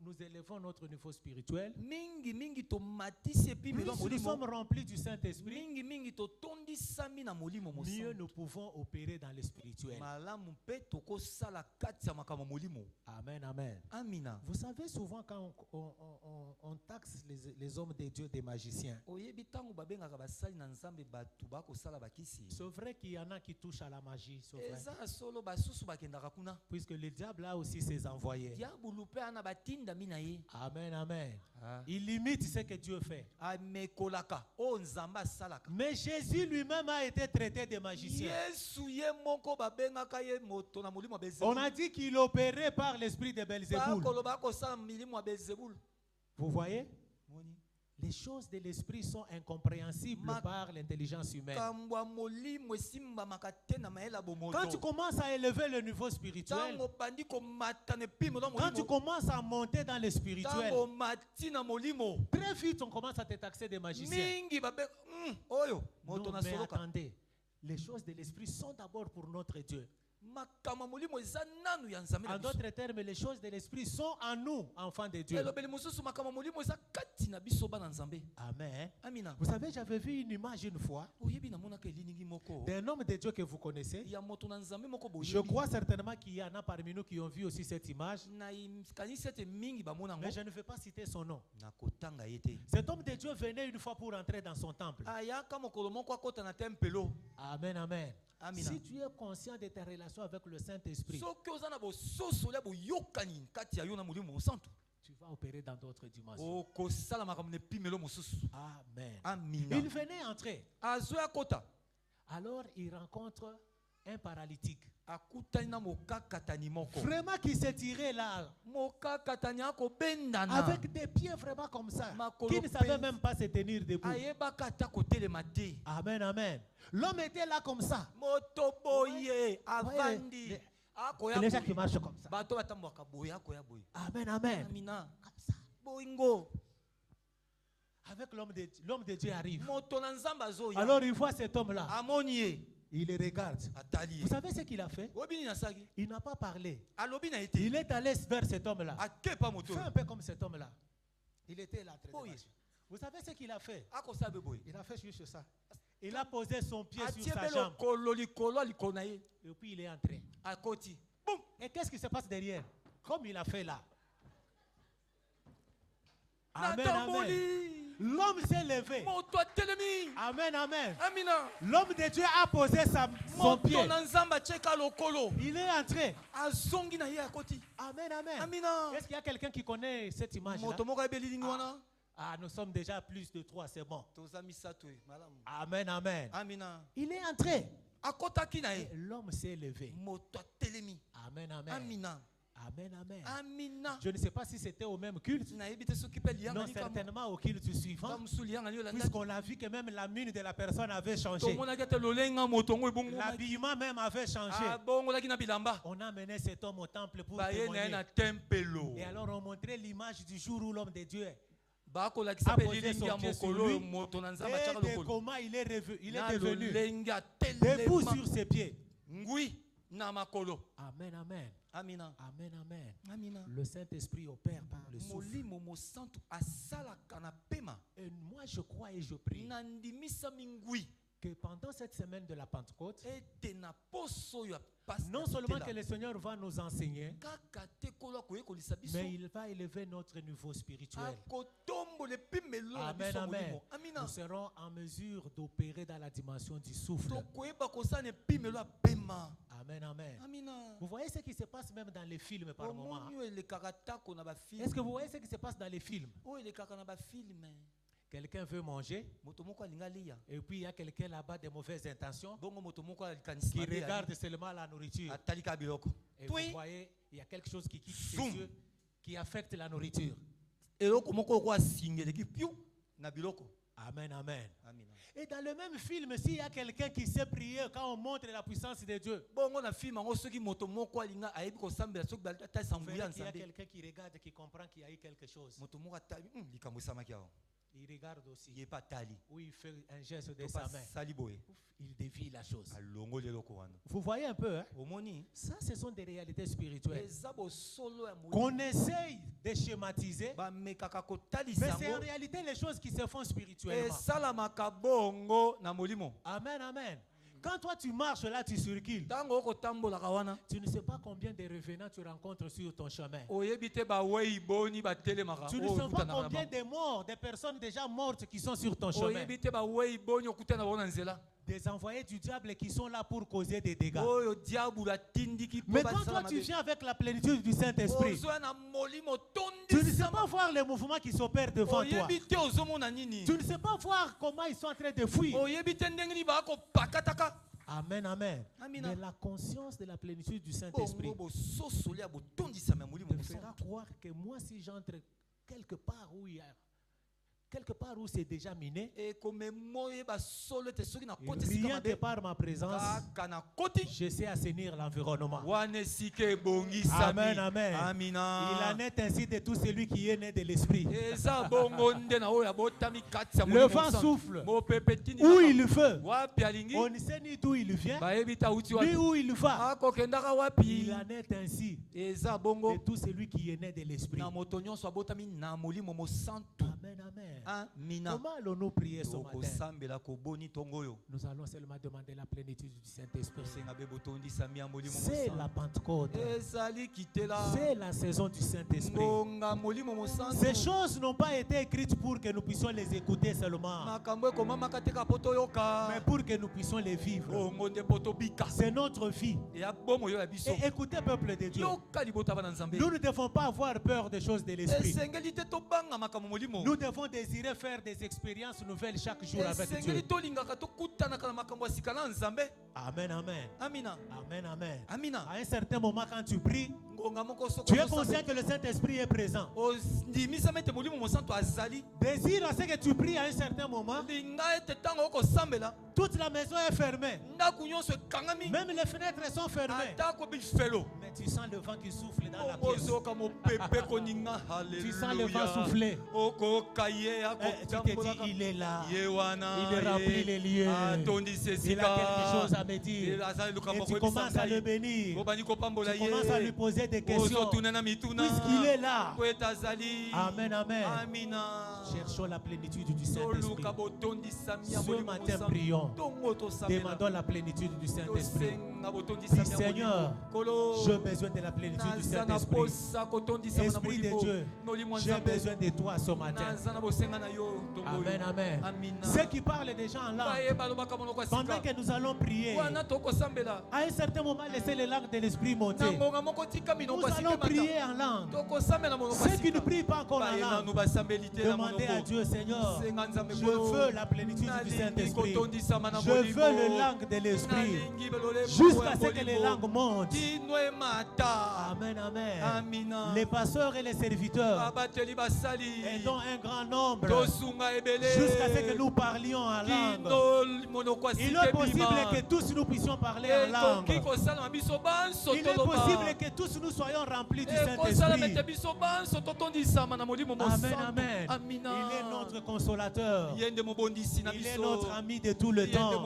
nous élevons notre niveau spirituel, Mingi to matisi epi plus melo nous molimo. sommes remplis du Saint-Esprit, Mingi to tondisami na molimo mieux mosantu. nous pouvons opérer dans le spirituel. Malamu pe tokosala kati ya makambo molimo. Amen, amen. Amina. Vous savez, souvent quand on taxe les hommes de Dieu des magiciens, Oyebi tango babengaka basali na Nzambe batu bakosala bakisi. c'est vrai qu'il y en a qui touchent à la magie, c'est vrai. Eza solo basusu bakendaka kuna. Puisque le diable a aussi ses envoyés. Diabulu pe ana batinda mina ye. Amen, amen. Ah. Il imite ce que Dieu fait. Amekolaka o Nzambe asalaka. Mais Jésus lui-même a été traité de magicien. Yesu ye moko babengaka ye moto na molimo On Belzebul. a dit qu'il opérait par l'esprit de Belzéboul. Bakoloba kosala milimo ya Belzebul. Vous voyez? Moni. Les choses de l'esprit sont incompréhensibles par l'intelligence humaine. Kambwa molimo esimba makate na maela bomoto. Quand tu commences à élever le niveau spirituel, Tango bandi komata ne pimo na quand tu molimo. commences à monter dans le spirituel, Tango mati na molimo. très vite on commence à te taxer de magicien. Mingi babe oyo moto Non, na mais soloka. attendez, les choses de l'esprit sont d'abord pour notre Dieu. makambo molimo eza nanu ya nzambe En na biso. d'autres termes, les choses de l'esprit sont en nous, enfants de Dieu. elobeli mosusu makambo molimo eza kati na biso bana nzambe. Amen. Amina. Vous savez, j'avais vu une image une fois oyebi namonaka eliningi moko d'un homme de Dieu que vous connaissez. ya moto na nzambe moko boyebi. Je crois certainement qu'il y en a parmi nous qui ont vu aussi cette image, na kanisi ete mingi bamona mais ngo je ne vais pas citer son nom. na kotanga ye te. Cet homme de Dieu venait une fois pour entrer dans son temple. ayaka mokolo moko akota na tempelo. Amen, amen. Amina. Si tu es conscient de ta relation avec le Saint-Esprit, soki oza na bososo lia boyokani kati ya yo na molimo mosantu, tu vas opérer dans d'autres dimensions. okosala makambo na epimelo mosusu. Amen. Amina. Il venait entrer. azwi akota Alors il rencontre un paralytique. akutani na mokakatani moko. Vraiment qui s'est tiré là, mokakatani akobendana avec des pieds vraiment comme ça, Makolo qui ne savait penzi. même pas se tenir debout. ayebaka ata kotelema te. Amen, amen. L'homme était là comme ça. moto boye Ouais, avandi les- akoya Les gens qui boye. marchent comme ça. bato batambwaka boye akoya boye. Amen, amen. amina. Comme ça. boingo Avec l'homme de Dieu arrive. moto na nzambe azoya. Alors il voit cet homme-là. amoni ye Il le regarde. atali Vous ye. savez ce qu'il a fait? oyebi nini asaki Il n'a pas parlé. alobi na ye te. Il est allé vers cet homme-là. akepa moto Fait un peu comme cet homme-là. Il était là. En train de Oui. marcher. Vous savez ce qu'il a fait? akosala be boye. Il a fait juste ça. Il a posé son pied sur atie sa be jambe. lokolo likolo ya likolo na ye. Et puis il est entré. akoti bum Et qu'est-ce qui se passe derrière? Comme il a fait là. Amen, amen. natamboli L'homme s'est levé. moto atelemi. Amen, amen. amina. L'homme de Dieu a posé son pied. moto na nzambe atieka lokolo Il est entré. azongi na ye akoti. Amen, amen. amina. Est-ce qu'il y a quelqu'un qui connaît cette image-là? moto moko ayebeli nini wana. Ah, nous sommes déjà plus de 3, c'est bon. toza misato ye malamu. Amen, amen. amina. Il est entré. akotaki na Et ye. l'homme s'est levé. moto atelemi. Amen, amen. amina. Amen, amen. amina. Je ne sais pas si c'était au même culte. nayebi te soki mpe lianga Non, likamo. certainement au culte suivant. kamusu lianga ni olandaki. Puisqu'on a vu que même la mine de la personne avait changé. tomonaki ete lolenga moto ngo ebongolaki. L'habillement même avait changé. abongolaki na bilamba. On a mené cet homme au temple pour baye na ye témoigner. na tempelo. Et alors on montrait l'image du jour où l'homme de Dieu bakolakisa a mpe posé lilingi ya son pied sur mokolo oyo lui. moto na nzambe Et atiaka de lokolo. comment il est na devenu lolenge debout atelema sur ses pieds. ngwi na makolo. Amen, amen. amina. Amen, amen. amina. Le Saint-Esprit opère par le souffle. molimo mosantu asalaka na pema. Et moi je crois et je prie na ndimisami ngwi que pendant cette semaine de la Pentecôte, ete na poso oyo apasi non seulement que le Seigneur va nous enseigner, kaka te kolo akoyekolisa biso mais il va élever notre niveau spirituel. akotombola epimelo na Amen, biso ya amen. molimo. amina. Nous serons en mesure d'opérer dans la dimension du souffle. tokoyeba kosala na epimelo ya pema. Amen, amen. amina. Vous voyez ce qui se passe même dans les films par moment. omoni oyo elekaka tako na bafilme. Est-ce que vous voyez ce qui se passe dans les films? oyo elekaka na bafilme. Quelqu'un veut manger moto moko alinga lia. et puis il y a quelqu'un là-bas de mauvaises intentions bongo moto moko alikanisi qui mabe ya regarde seulement la nourriture. atali kaka biloko. Et vous Puis, voyez, il y a quelque chose qui quitte ses Zoom. yeux, qui affecte la nourriture. eloko moko oko asingeleki piu na biloko. Amen, amen. amina. Et dans le même film, s'il y a quelqu'un qui sait prier quand on montre la puissance de Dieu, bongo na filme yango soki moto moko alinga ayebi kosambela soki atalisa vous nguya ya verrez qu'il y a nzambe. quelqu'un qui regarde, qui comprend qu'il y a eu quelque chose. moto moko atali likambo esamaki awa. Il regarde aussi. ye pa atali. Où il fait un geste de to sa pa main. sali boye. Ouf, il dévie la chose. alongoli eloko wana. Vous voyez un peu, hein? omoni Ça, ce sont des réalités spirituelles eza bosolo ya qu'on molimo. essaye de schématiser, bamekaka mais kotalisa c'est en yango. réalité les choses qui se font spirituellement. esalamaka bongo na molimo. Amen, amen. Quand toi tu marches là, tu circules. ntango okotambolaka wana Tu ne sais pas combien de revenants tu rencontres sur ton chemin. oyebi te bawei boni batelemaka. Tu ne sais pas combien de morts, de personnes déjà mortes qui sont sur ton chemin. oyebi te bawei boni okutana bango na nzela. Des envoyés du diable qui sont là pour causer des dégâts. oyo diabolo atindiki mpo Mais quand basala toi tu mabe. viens avec la plénitude du Saint-Esprit, ozoya na molimo tu ne sais tondisama. pas voir les mouvements qui s'opèrent devant toi. oyebi te ozomona nini. Tu ne sais pas voir comment ils sont en train de fuir. oyebi te ndenge nini bakopakataka. Amen, amen. Amina. Mais la conscience de la plénitude du Saint-Esprit bongo bososoli ya botondisama ya molimo te fera mosantu. croire que moi, si j'entre quelque part où il y a quelque part où c'est déjà miné, Et comme moi, solo te soki na et kote rien sika que mabe. par ma présence, Kana koti. je sais assainir l'environnement. Wane sike bongi Amen, sami. amen. Amina. Il en est ainsi de tout celui qui est né de l'esprit. Eza bongo nde na oya botami kati ya Le Molimo vent Santo. souffle. Mo pepe tini Où kaka. il veut. Wapi alingi. On ne sait ni d'où il vient, Bayebi ta uti ni wapi. où il va. Akokendaka Il wapi. en est ainsi Eza bongo. de tout celui qui est né de l'esprit. Na moto nyonso abotami na Molimo mo Santo. Amen, amen. Amina. Comment allons-nous prier ce matin? Okosambela koboni tongoyo. Nous allons seulement demander la plénitude du Saint-Esprit. Senga be botondi sami ya Molimo mo C'est Santo. la Pentecôte. Ezali kitela. C'est la saison du Saint-Esprit. Ngonga Molimo mo Santo. Ces choses n'ont pas été écrites pour que nous puissions les écouter seulement, Makambo ekomamaka te ka poto yoka. mais pour que nous puissions les vivre. Bongo nde poto bika. C'est notre vie. Ya bomo yo ya biso. Et écoutez, peuple de Dieu, Yoka libota bana nzambe. nous ne devons pas avoir peur des choses de l'Esprit. Esengeli te tobanga makambo molimo. Nous devons désirer faire des expériences nouvelles chaque jour avec Esengeli Dieu. tolingaka tokutanaka na makambo ya sika na nzambe. Amen, amen. Amina. Amen, amen. Amina. À un certain moment, quand tu pries, Ngonga moko soko. tu es conscient que le Saint-Esprit est présent. Ondimisa mete molimo mo Santo azali. Désire à ce que tu pries à un certain moment. Linga ete tango okosambela. Toute la maison est fermée. Ndaku nyonso ekangami. Même les fenêtres sont fermées. Atako bifelo. Mais tu sens le vent qui souffle dans la pièce. Okozoka mo pepe koninga. Alléluia. Tu sens le vent souffler. Okokaye Tu te dis, il est là. Yewana. Il remplit les lieux. Atondi Il sesika. a quelque chose à me dire. Et tu commences à le bénir. Tu commences à lui poser des questions. Puisqu'il est là. Amen, amen. Amina. Cherchons la plénitude du Saint-Esprit. Ce matin, prions. Demandons la plénitude du Saint-Esprit. Dis, Seigneur, j'ai besoin de la plénitude du Saint-Esprit. Esprit de Dieu, j'ai besoin de toi ce matin. Amen, amen. Ceux qui parlent déjà en langue, pendant que nous allons prier, à un certain moment, laissez les langues de l'Esprit monter. Nous allons prier en langue. Ceux qui ne prient pas encore en langue, demandez à Dieu, Seigneur, je veux la plénitude du Saint-Esprit. Je veux le langue de l'Esprit. Jusqu'à ce que les langues montent. Amen, amen. Les pasteurs et les serviteurs, aidons un grand nombre jusqu'à ce que nous parlions en langue. Il est possible que tous nous puissions parler en langue. Il est possible que tous nous soyons remplis du Saint-Esprit. Amen, amen. Il est notre consolateur. Il est notre ami de tout le temps.